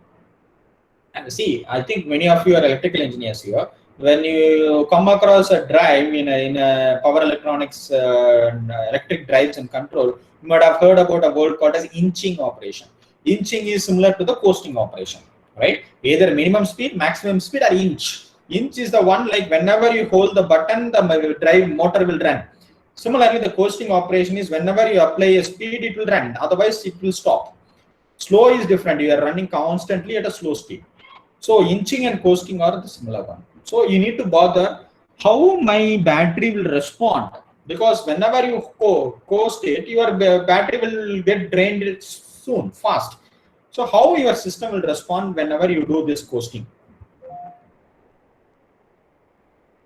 [SPEAKER 3] And see, I think many of you are electrical engineers here. When you come across a drive in a power electronics, electric drives and control, you might have heard about a word called as inching operation. Inching is similar to the coasting operation, right? Either minimum speed, maximum speed, or inch. Inch is the one, like whenever you hold the button, the drive motor will run. Similarly, the coasting operation is whenever you apply a speed, it will run. Otherwise, it will stop. Slow is different. You are running constantly at a slow speed. So inching and coasting are the similar one. So you need to bother how my battery will respond, because whenever you coast it, your battery will get drained soon, fast. So how your system will respond whenever you do this coasting.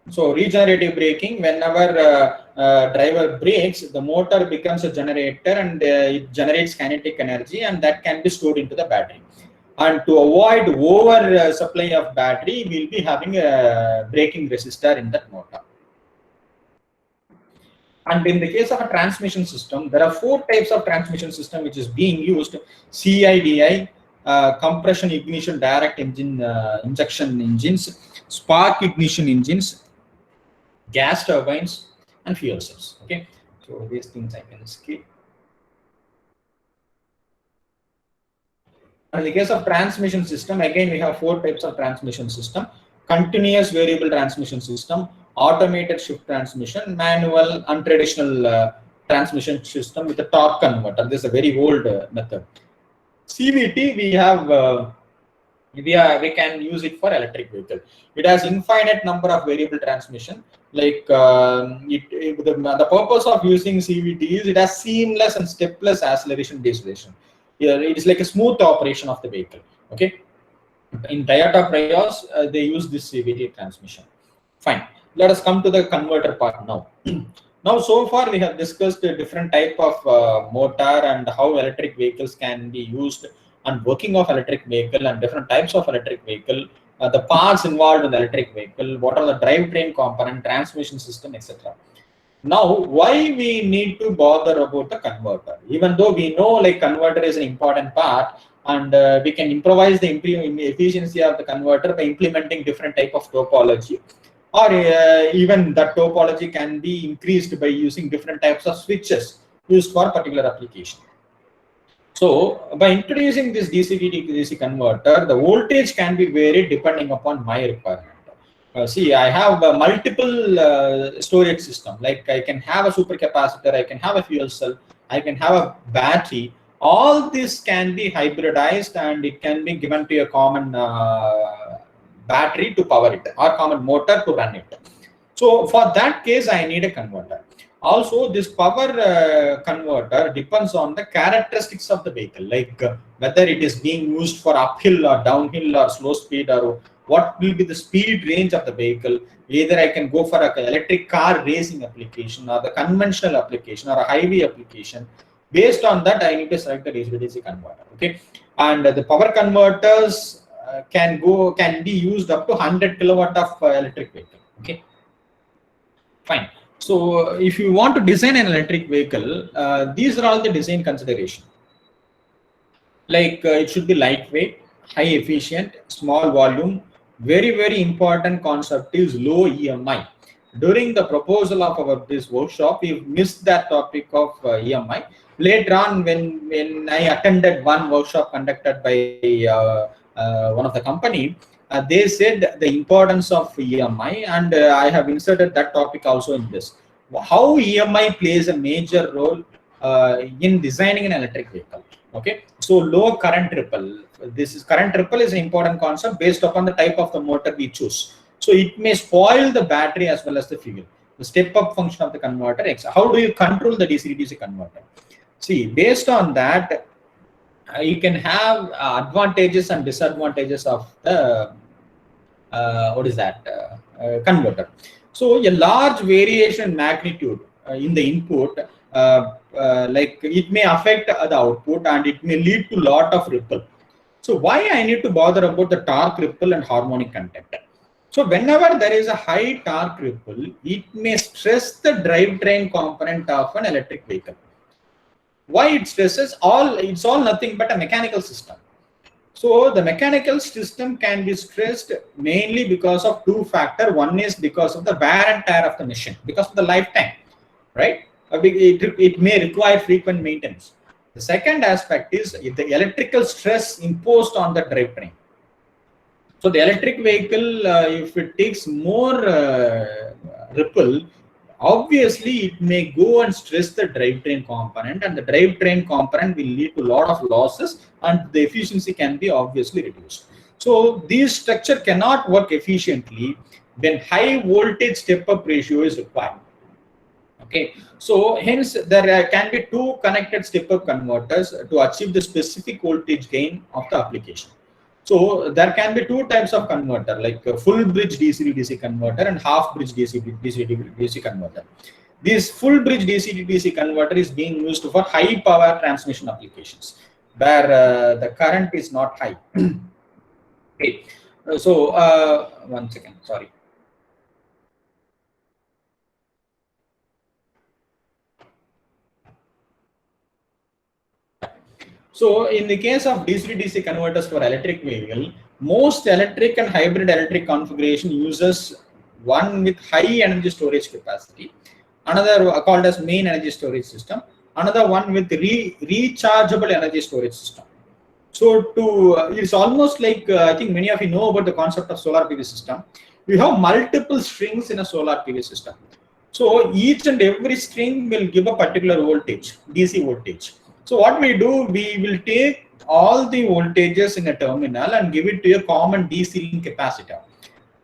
[SPEAKER 3] So regenerative braking, whenever driver brakes, the motor becomes a generator, and it generates kinetic energy, and that can be stored into the battery. And to avoid over supply of battery, we'll be having a braking resistor in that motor. And in the case of a transmission system, there are 4 types of transmission system which is being used: CIDI, compression ignition direct engine injection engines, spark ignition engines, gas turbines, and fuel cells. Okay, so these things I can skip. In the case of transmission system, again we have 4 types of transmission system: continuous variable transmission system, automated shift transmission, manual, untraditional transmission system with a torque converter. This is a very old method. CVT, we have we can use it for electric vehicle. It has infinite number of variable transmission. Like the purpose of using CVT is it has seamless and stepless acceleration deceleration. Here it is like a smooth operation of the vehicle. Okay, in Toyota Prius they use this CVT transmission. Fine. Let us come to the converter part now. Now, so far we have discussed a different type of motor and how electric vehicles can be used, and working of electric vehicle and different types of electric vehicle, the parts involved in the electric vehicle, what are the drivetrain component, transmission system, etc. Now, why we need to bother about the converter? Even though we know like converter is an important part, and we can improvise the efficiency of the converter by implementing different type of topology. or even that topology can be increased by using different types of switches used for particular application. So by introducing this DC to DC converter, the voltage can be varied depending upon my requirement. See, I have multiple storage system. Like I can have a supercapacitor, I can have a fuel cell, I can have a battery. All this can be hybridized and it can be given to a common battery to power it or common motor to run it. So for that case, I need a converter. Also, this power converter depends on the characteristics of the vehicle, like whether it is being used for uphill or downhill or slow speed, or what will be the speed range of the vehicle. Either I can go for an electric car racing application or the conventional application or a highway application. Based on that, I need to select the DC-DC converter. Okay, and the power converters can be used up to 100 kilowatt of electric vehicle. Okay, fine. So if you want to design an electric vehicle, these are all the design consideration. Like it should be lightweight, high efficient, small volume. Very important concept is low EMI. During the proposal of this workshop, we missed that topic of EMI. Later on, when I attended one workshop conducted by one of the company, they said the importance of EMI, and I have inserted that topic also in this. How EMI plays a major role in designing an electric vehicle. Okay, so low current ripple. Current ripple is an important concept based upon the type of the motor we choose. So it may spoil the battery as well as the fuel. The step-up function of the converter. How do you control the DC-DC converter? See, based on that, you can have advantages and disadvantages of the converter. So a large variation in magnitude in the input, like it may affect the output and it may lead to lot of ripple. So why I need to bother about the torque ripple and harmonic content? So whenever there is a high torque ripple, it may stress the drivetrain component of an electric vehicle. Why it stresses? It's all nothing but a mechanical system. So the mechanical system can be stressed mainly because of two factors. One is because of the wear and tear of the machine, because of the lifetime, right? It may require frequent maintenance. The second aspect is the electrical stress imposed on the drivetrain. So the electric vehicle, if it takes more ripple, obviously it may go and stress the drivetrain component, and the drivetrain component will lead to a lot of losses and the efficiency can be obviously reduced. So this structure cannot work efficiently when high voltage step-up ratio is required. Okay, so hence there can be two connected step-up converters to achieve the specific voltage gain of the application. So there can be two types of converter, like a full bridge DC-DC converter and half bridge DC-DC converter. This full bridge DC-DC converter is being used for high power transmission applications where the current is not high. Okay, so 1 second, sorry. So in the case of DC-DC converters for electric vehicle, most electric and hybrid electric configuration uses one with high energy storage capacity, another called as main energy storage system, another one with rechargeable energy storage system. So it's almost like I think many of you know about the concept of solar PV system. We have multiple strings in a solar PV system. So each and every string will give a particular voltage, DC voltage. So what we do, we will take all the voltages in a terminal and give it to a common DC link capacitor.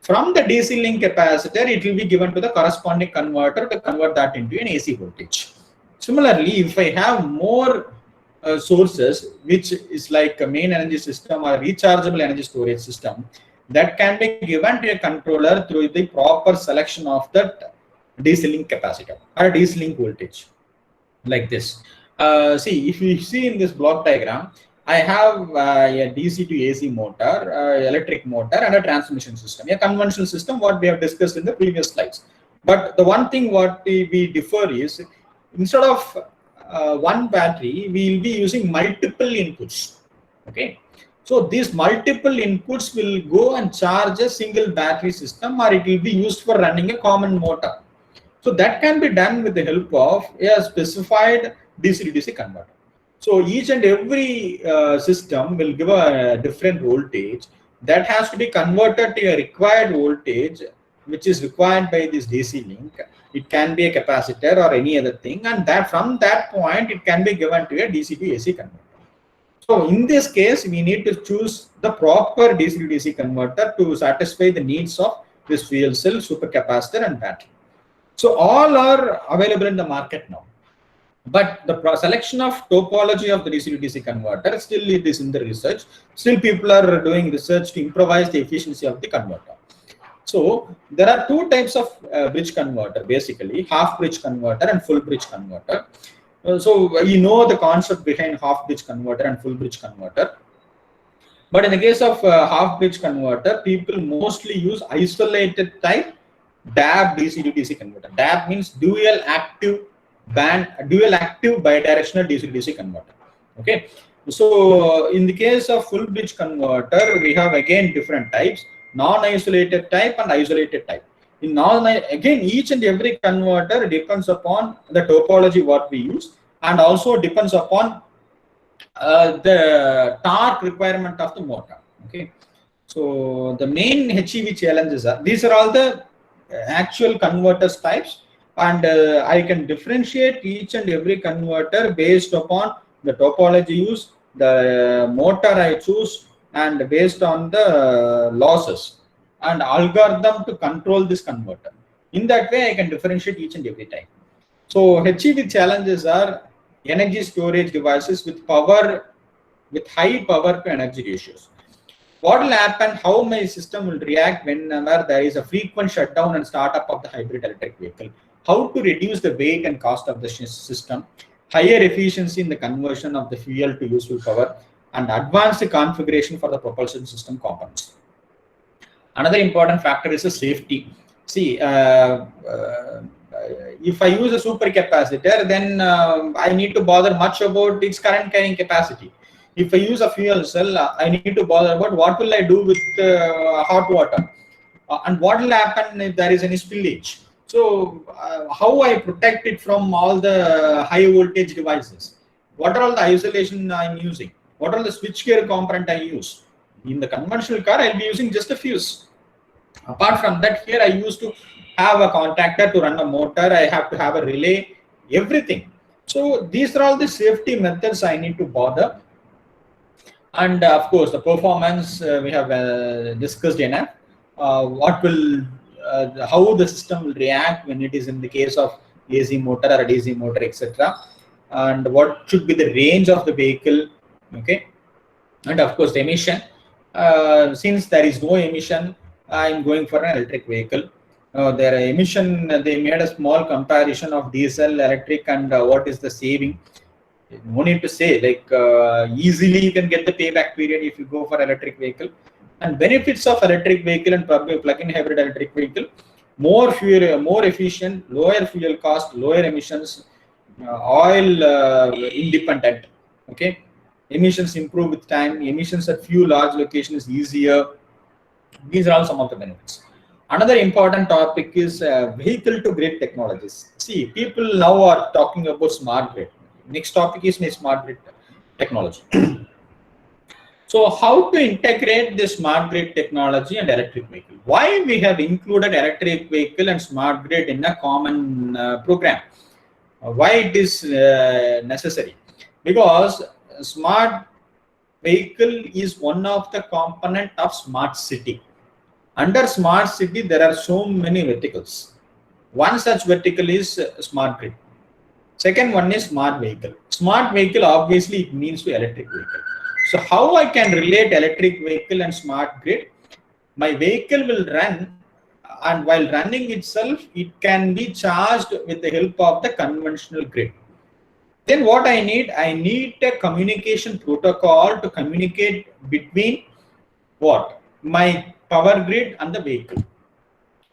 [SPEAKER 3] From the DC link capacitor, it will be given to the corresponding converter to convert that into an AC voltage. Similarly, if I have more sources, which is like a main energy system or a rechargeable energy storage system, that can be given to a controller through the proper selection of that DC link capacitor or DC link voltage, like this. See, if you see in this block diagram, I have a DC to AC motor, electric motor, and a transmission system, a conventional system, what we have discussed in the previous slides. But the one thing what we differ is, instead of one battery, we will be using multiple inputs. Okay, So these multiple inputs will go and charge a single battery system, or it will be used for running a common motor. So that can be done with the help of a specified DC-DC converter. So each and every system will give a different voltage that has to be converted to a required voltage, which is required by this DC link. It can be a capacitor or any other thing, and that from that point it can be given to a DC to AC converter. So in this case, we need to choose the proper DC to DC converter to satisfy the needs of this fuel cell, supercapacitor, and battery. So all are available in the market now. But the selection of topology of the DC to DC converter, still it is in the research. Still people are doing research to improvise the efficiency of the converter. So there are two types of bridge converter, basically half bridge converter and full bridge converter. So you know the concept behind half bridge converter and full bridge converter. But in the case of half bridge converter, people mostly use isolated type DAB DC to DC converter. DAB means dual active bidirectional DC to DC converter. Okay. So in the case of full bridge converter, we have again different types: non-isolated type and isolated type. In again, each and every converter depends upon the topology what we use, and also depends upon the torque requirement of the motor. Okay. So the main HEV challenges are, these are all the actual converters types, and I can differentiate each and every converter based upon the topology used, the motor I choose, and based on the losses and algorithm to control this converter. In that way, I can differentiate each and every type. So HEV challenges are energy storage devices with high power to energy ratios. What will happen, how my system will react whenever there is a frequent shutdown and startup of the hybrid electric vehicle, how to reduce the weight and cost of the system, higher efficiency in the conversion of the fuel to useful power, and advanced configuration for the propulsion system components. Another important factor is the safety. See, if I use a supercapacitor, then I need to bother much about its current carrying capacity. If I use a fuel cell, I need to bother about what will I do with hot water, and what will happen if there is any spillage. So how I protect it from all the high voltage devices. What are all the isolation I'm using? What are the switchgear component I use? In the conventional car, I'll be using just a fuse. Apart from that, here I used to have a contactor to run a motor. I have to have a relay, everything. So these are all the safety methods I need to bother. And of course, the performance we have discussed enough. What will how the system will react when it is in the case of AC motor or a DC motor, etc. And what should be the range of the vehicle. Okay, and of course the emission. Since there is no emission, I'm going for an electric vehicle. Their emission, they made a small comparison of diesel, electric, and what is the saving. No need to say, like easily you can get the payback period if you go for electric vehicle. And benefits of electric vehicle and plug-in hybrid electric vehicle: more fuel, more efficient, lower fuel cost, lower emissions, oil independent. Okay, emissions improve with time. Emissions at few large locations is easier. These are all some of the benefits. Another important topic is vehicle to grid technologies. See, people now are talking about smart grid. Next topic is smart grid technology. So how to integrate the smart grid technology and electric vehicle? Why we have included electric vehicle and smart grid in a common program? Why it is necessary? Because smart vehicle is one of the component of smart city. Under smart city, there are so many verticals. One such vertical is smart grid. Second one is smart vehicle. Smart vehicle, obviously, it means to electric vehicle. So how I can relate electric vehicle and smart grid? My vehicle will run, and while running itself, it can be charged with the help of the conventional grid. Then what I need a communication protocol to communicate between what? My power grid and the vehicle.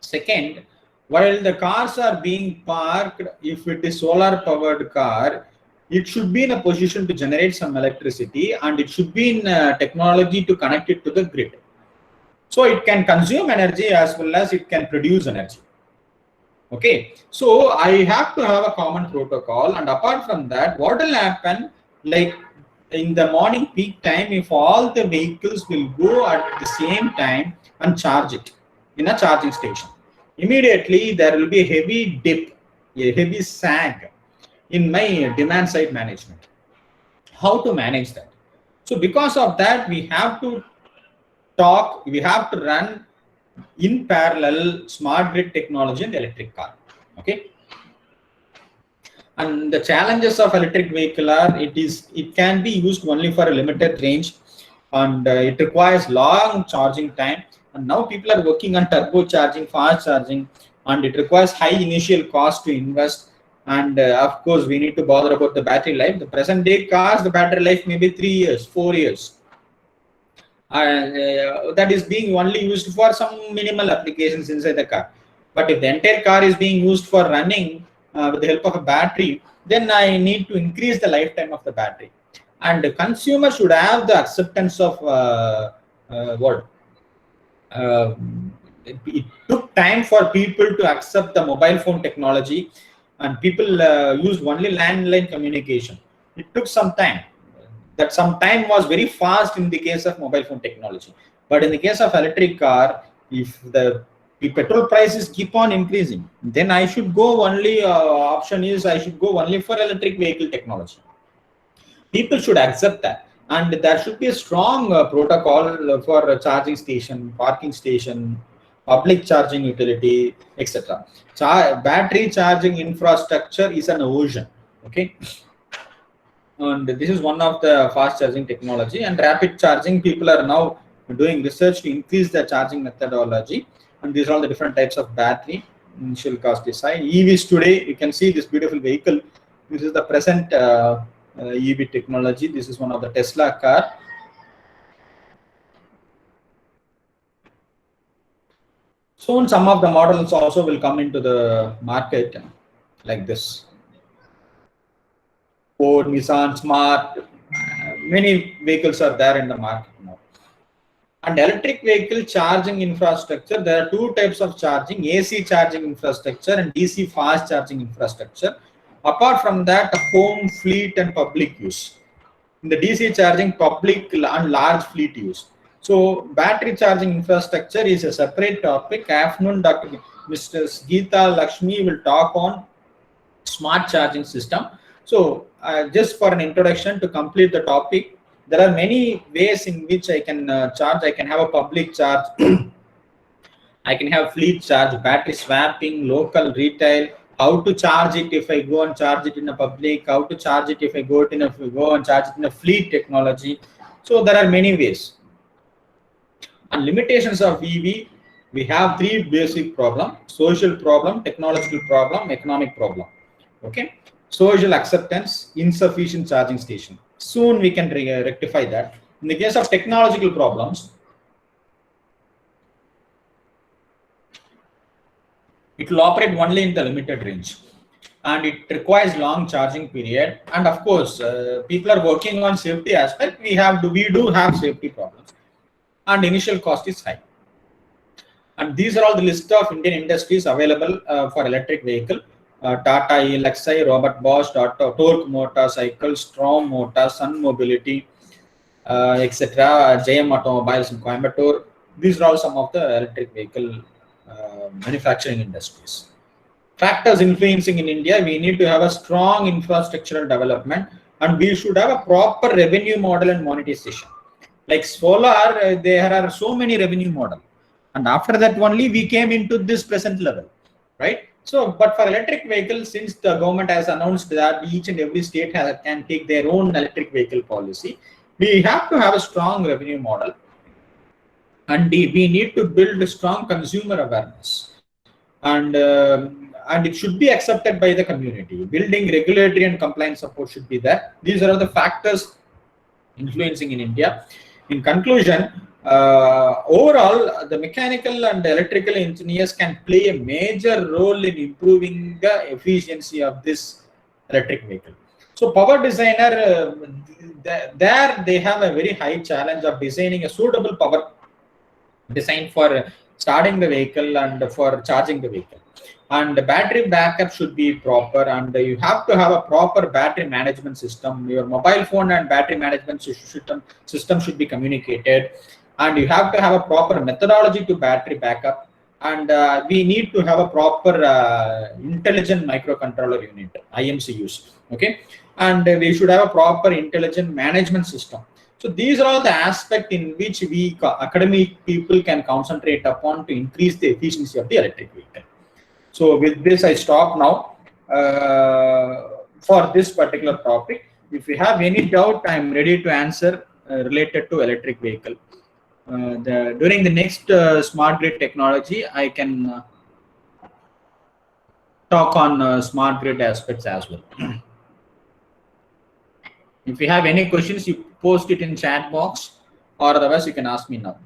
[SPEAKER 3] Second, while the cars are being parked, if it is solar powered car, it should be in a position to generate some electricity, and it should be in technology to connect it to the grid. So it can consume energy as well as it can produce energy. Okay, so I have to have a common protocol, and apart from that, what will happen, like in the morning peak time, if all the vehicles will go at the same time and charge it in a charging station, immediately there will be a heavy dip, a heavy sag in my demand side management. How to manage that? So because of that, we have to run in parallel smart grid technology and electric car. Okay, and the challenges of electric vehicle are it can be used only for a limited range, and it requires long charging time, and now people are working on turbo charging, fast charging, and it requires high initial cost to invest, and of course we need to bother about the battery life. The present day cars, the battery life may be 3 years, 4 years. That is being only used for some minimal applications inside the car. But if the entire car is being used for running with the help of a battery, then I need to increase the lifetime of the battery. And the consumer should have the acceptance of it took time for people to accept the mobile phone technology, and people used only landline communication. It took some time. That some time was very fast in the case of mobile phone technology, but in the case of electric car, if the petrol prices keep on increasing, then I should go only option is I should go only for electric vehicle technology. People should accept that, and there should be a strong protocol for charging station, parking station, public charging utility, etc. Battery charging infrastructure is an ocean. Okay, and this is one of the fast charging technology, and rapid charging, people are now doing research to increase the charging methodology, and these are all the different types of battery. Initial cost is high. EVs today, you can see this beautiful vehicle. This is the present EV technology. This is one of the Tesla car. Soon some of the models also will come into the market like this. Ford, Nissan, Smart, many vehicles are there in the market now. And electric vehicle charging infrastructure, there are two types of charging: AC charging infrastructure and DC fast charging infrastructure. Apart from that, home, fleet, and public use. In the DC charging, public and large fleet use. So battery charging infrastructure is a separate topic. Afternoon, Mr. Geeta Lakshmi will talk on smart charging system. So just for an introduction to complete the topic, there are many ways in which I can charge. I can have a public charge. I can have fleet charge, battery swapping, local retail. How to charge it if I go and charge it in a public? How to charge it if I go and charge it in a fleet technology? So there are many ways. And limitations of EV, we have three basic problems: social problem, technological problem, economic problem. Okay. Social acceptance, insufficient charging station. Soon we can rectify that. In the case of technological problems, it will operate only in the limited range, and it requires long charging period. And of course, people are working on safety aspect. We do have safety problems, and initial cost is high. And these are all the list of Indian industries available for electric vehicle. Tata Elxsi, Robert Bosch, Torque Motorcycles, Strom Motors, Sun Mobility, etc. JM Automobiles in Coimbatore. These are all some of the electric vehicle manufacturing industries. Factors influencing in India: we need to have a strong infrastructural development, and we should have a proper revenue model and monetization. Like solar, there are so many revenue models, and after that only we came into this present level, right? So, but for electric vehicles, since the government has announced that each and every state can take their own electric vehicle policy, we have to have a strong revenue model, and we need to build a strong consumer awareness, and it should be accepted by the community. Building regulatory and compliance support should be there. These are the factors influencing in India. In conclusion, overall, the mechanical and electrical engineers can play a major role in improving the efficiency of this electric vehicle. So power designer, there they have a very high challenge of designing a suitable power design for starting the vehicle and for charging the vehicle. And the battery backup should be proper, and you have to have a proper battery management system. Your mobile phone and battery management system should be communicated, and you have to have a proper methodology to battery backup. And we need to have a proper intelligent microcontroller unit, IMCUs. Okay, and we should have a proper intelligent management system. So these are all the aspects in which we academic people can concentrate upon to increase the efficiency of the electric vehicle. So with this, I stop now for this particular topic. If you have any doubt, I am ready to answer related to electric vehicle. During the next smart grid technology, I can talk on smart grid aspects as well. If you have any questions, you post it in chat box, or otherwise you can ask me now.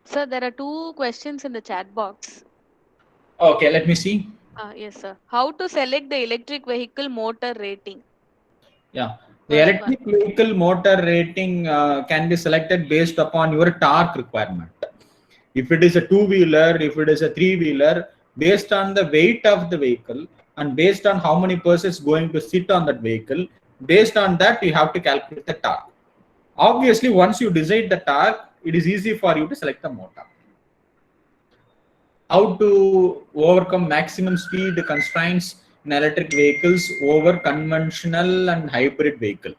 [SPEAKER 1] Sir, there are 2 questions in the chat box.
[SPEAKER 3] Okay, let me see.
[SPEAKER 1] Yes, sir. How to select the electric vehicle motor rating?
[SPEAKER 3] Yeah, the
[SPEAKER 1] First
[SPEAKER 3] electric vehicle motor rating can be selected based upon your torque requirement. If it is a two-wheeler, if it is a three-wheeler, based on the weight of the vehicle and based on how many persons going to sit on that vehicle, based on that you have to calculate the torque. Obviously, once you decide the torque, it is easy for you to select the motor. How to overcome maximum speed constraints in electric vehicles over conventional and hybrid vehicle?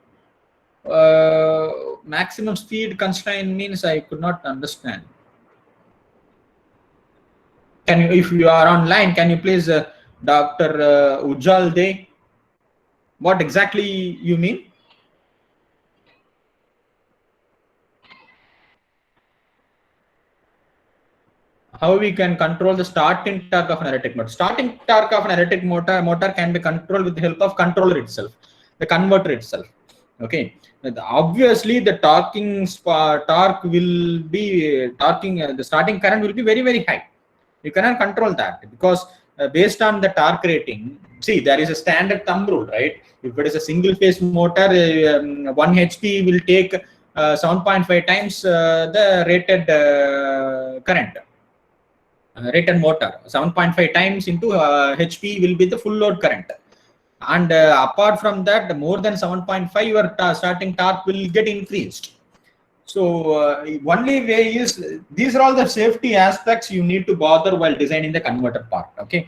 [SPEAKER 3] Maximum speed constraint means I could not understand. Can you, if you are online, can you please, Dr. Ujjal De, what exactly you mean? How we can control the starting torque of an electric motor? Starting torque of an electric motor can be controlled with the help of controller itself, the converter itself. Okay, obviously the torque will be the starting current will be very, very high. You cannot control that because based on the torque rating, see, there is a standard thumb rule, right? If it is a single phase motor, 1 HP will take 7.5 times the rated current. Rated motor 7.5 times into HP will be the full load current, and apart from that, more than 7.5 your starting torque will get increased. So only way is, these are all the safety aspects you need to bother while designing the converter part. Okay,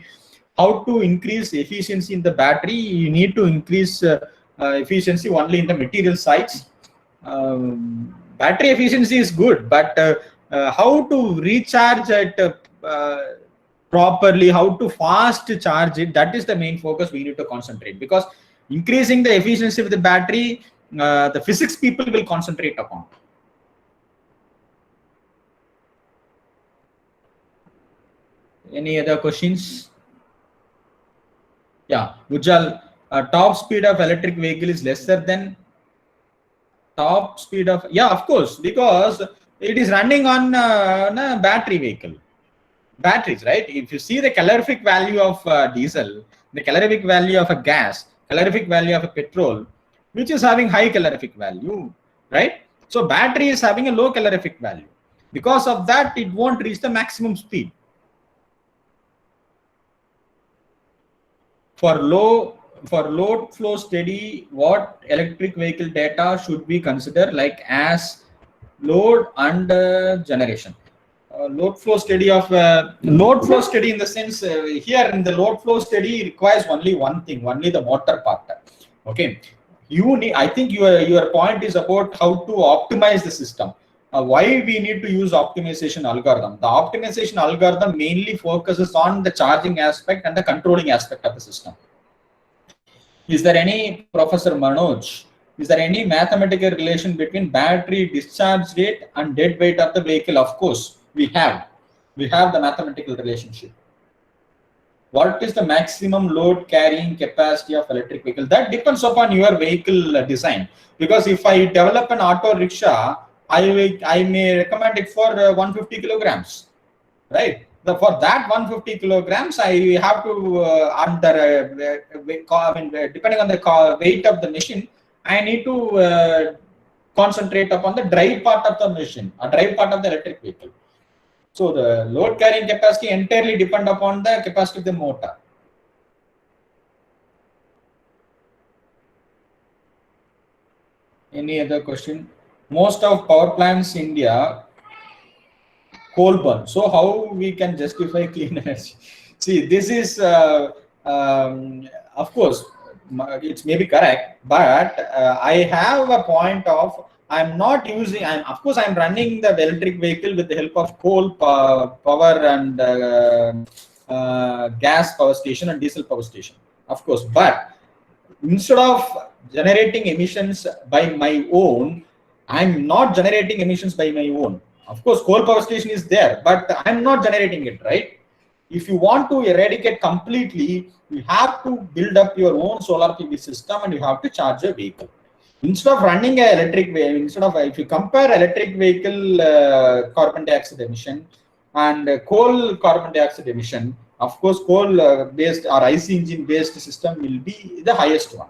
[SPEAKER 3] how to increase efficiency in the battery? You need to increase efficiency only in the material sides. Battery efficiency is good, but how to recharge it properly, how to fast charge it, that is the main focus we need to concentrate, because increasing the efficiency of the battery, the physics people will concentrate upon. Any other questions? Yeah, Ujjal, top speed of electric vehicle is lesser than top speed of, yeah, of course, because it is running on a battery vehicle. Batteries, right? If you see the calorific value of diesel, the calorific value of a gas, calorific value of a petrol, which is having high calorific value, right? So battery is having a low calorific value. Because of that, it won't reach the maximum speed. For load flow steady, what electric vehicle data should we consider, like as load and generation? Load flow study of load flow study in the sense here in the load flow study requires only one thing, only the motor part. Okay, you need, I think your point is about how to optimize the system. Why we need to use optimization algorithm? The optimization algorithm mainly focuses on the charging aspect and the controlling aspect of the system. Is there any, Professor Manoj, is there any mathematical relation between battery discharge rate and dead weight of the vehicle? Of course, we have the mathematical relationship. what is the maximum load carrying capacity of electric vehicle? That depends upon your vehicle design. Because if I develop an auto rickshaw, I may recommend it for 150 kilograms, right? For that 150 kilograms, I have to depending on the weight of the machine, I need to concentrate upon the drive part of the machine, a drive part of the electric vehicle. So the load carrying capacity entirely depend upon the capacity of the motor. Any other question? Most of power plants in India coal burn. So how we can justify clean energy? See, this is of course it's maybe correct, but I have a point of I'm not using. Of course I'm running the electric vehicle with the help of coal power and gas power station and diesel power station. Of course, but instead of generating emissions by my own, I'm not generating emissions by my own. Of course, coal power station is there, but I'm not generating it, right? If you want to eradicate completely, you have to build up your own solar PV system and you have to charge a vehicle. Instead of running an electric vehicle, if you compare electric vehicle carbon dioxide emission and coal carbon dioxide emission, of course, coal based or IC engine based system will be the highest one.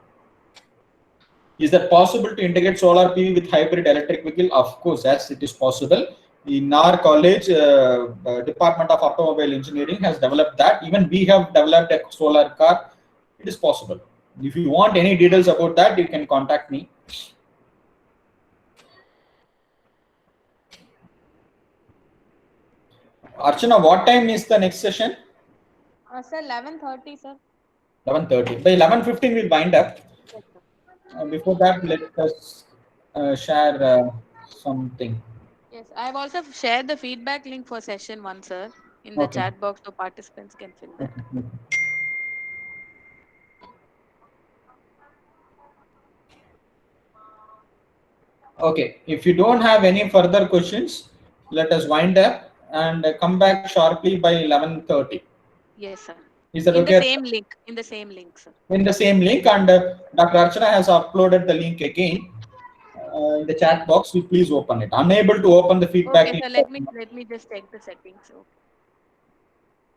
[SPEAKER 3] Is that possible to integrate solar PV with hybrid electric vehicle? Of course, yes, it is possible. In our college, Department of Automobile Engineering has developed that. Even we have developed a solar car. It is possible. If you want any details about that, you can contact me. Archana, what time is the next session?
[SPEAKER 1] Sir, 11:30, sir.
[SPEAKER 3] 11:30. By 11:15, we'll wind up.
[SPEAKER 1] Yes, sir.
[SPEAKER 3] Before that, let us share something.
[SPEAKER 1] Yes, I've also shared the feedback link for session 1, sir, in the chat box so participants can fill that.
[SPEAKER 3] Okay, if you don't have any further questions, let us wind up and come back sharply by 11:30.
[SPEAKER 1] Yes, sir.
[SPEAKER 3] Is that
[SPEAKER 1] in
[SPEAKER 3] okay?
[SPEAKER 1] The same link. In the same link, sir.
[SPEAKER 3] In the same link, and Dr. Archana has uploaded the link again in the chat box. So please open it. Unable to open the feedback.
[SPEAKER 1] Okay, sir. Let me just check the settings. So.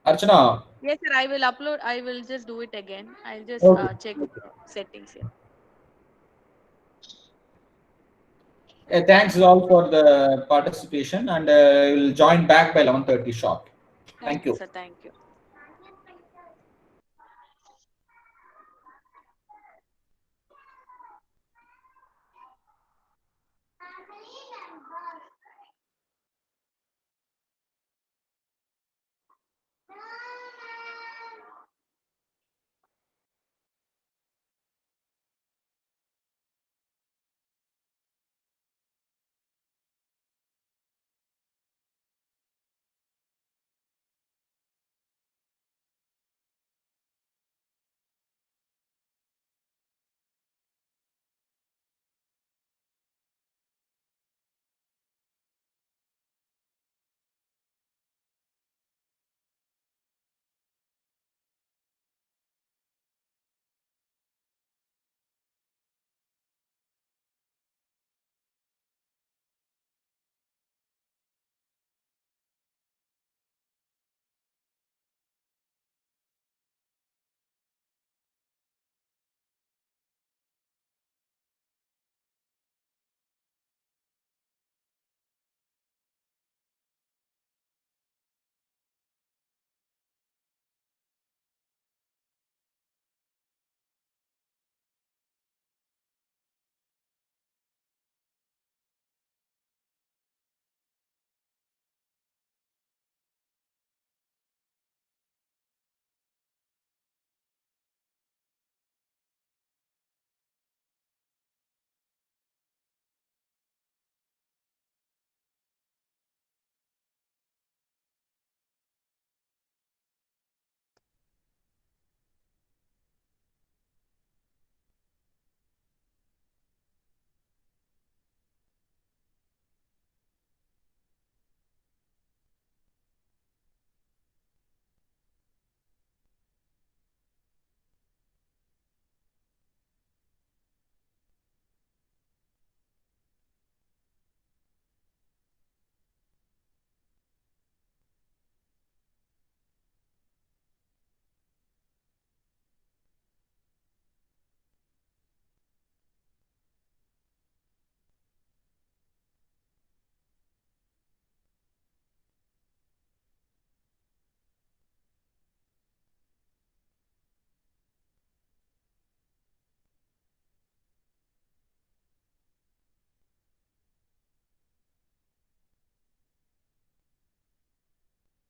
[SPEAKER 3] Archana.
[SPEAKER 1] Yes, sir. I will upload. I will just do it again. I'll just check the settings here.
[SPEAKER 3] Thanks all for the participation, and we'll join back by 11:30 sharp.
[SPEAKER 1] Thank you, sir. Thank you.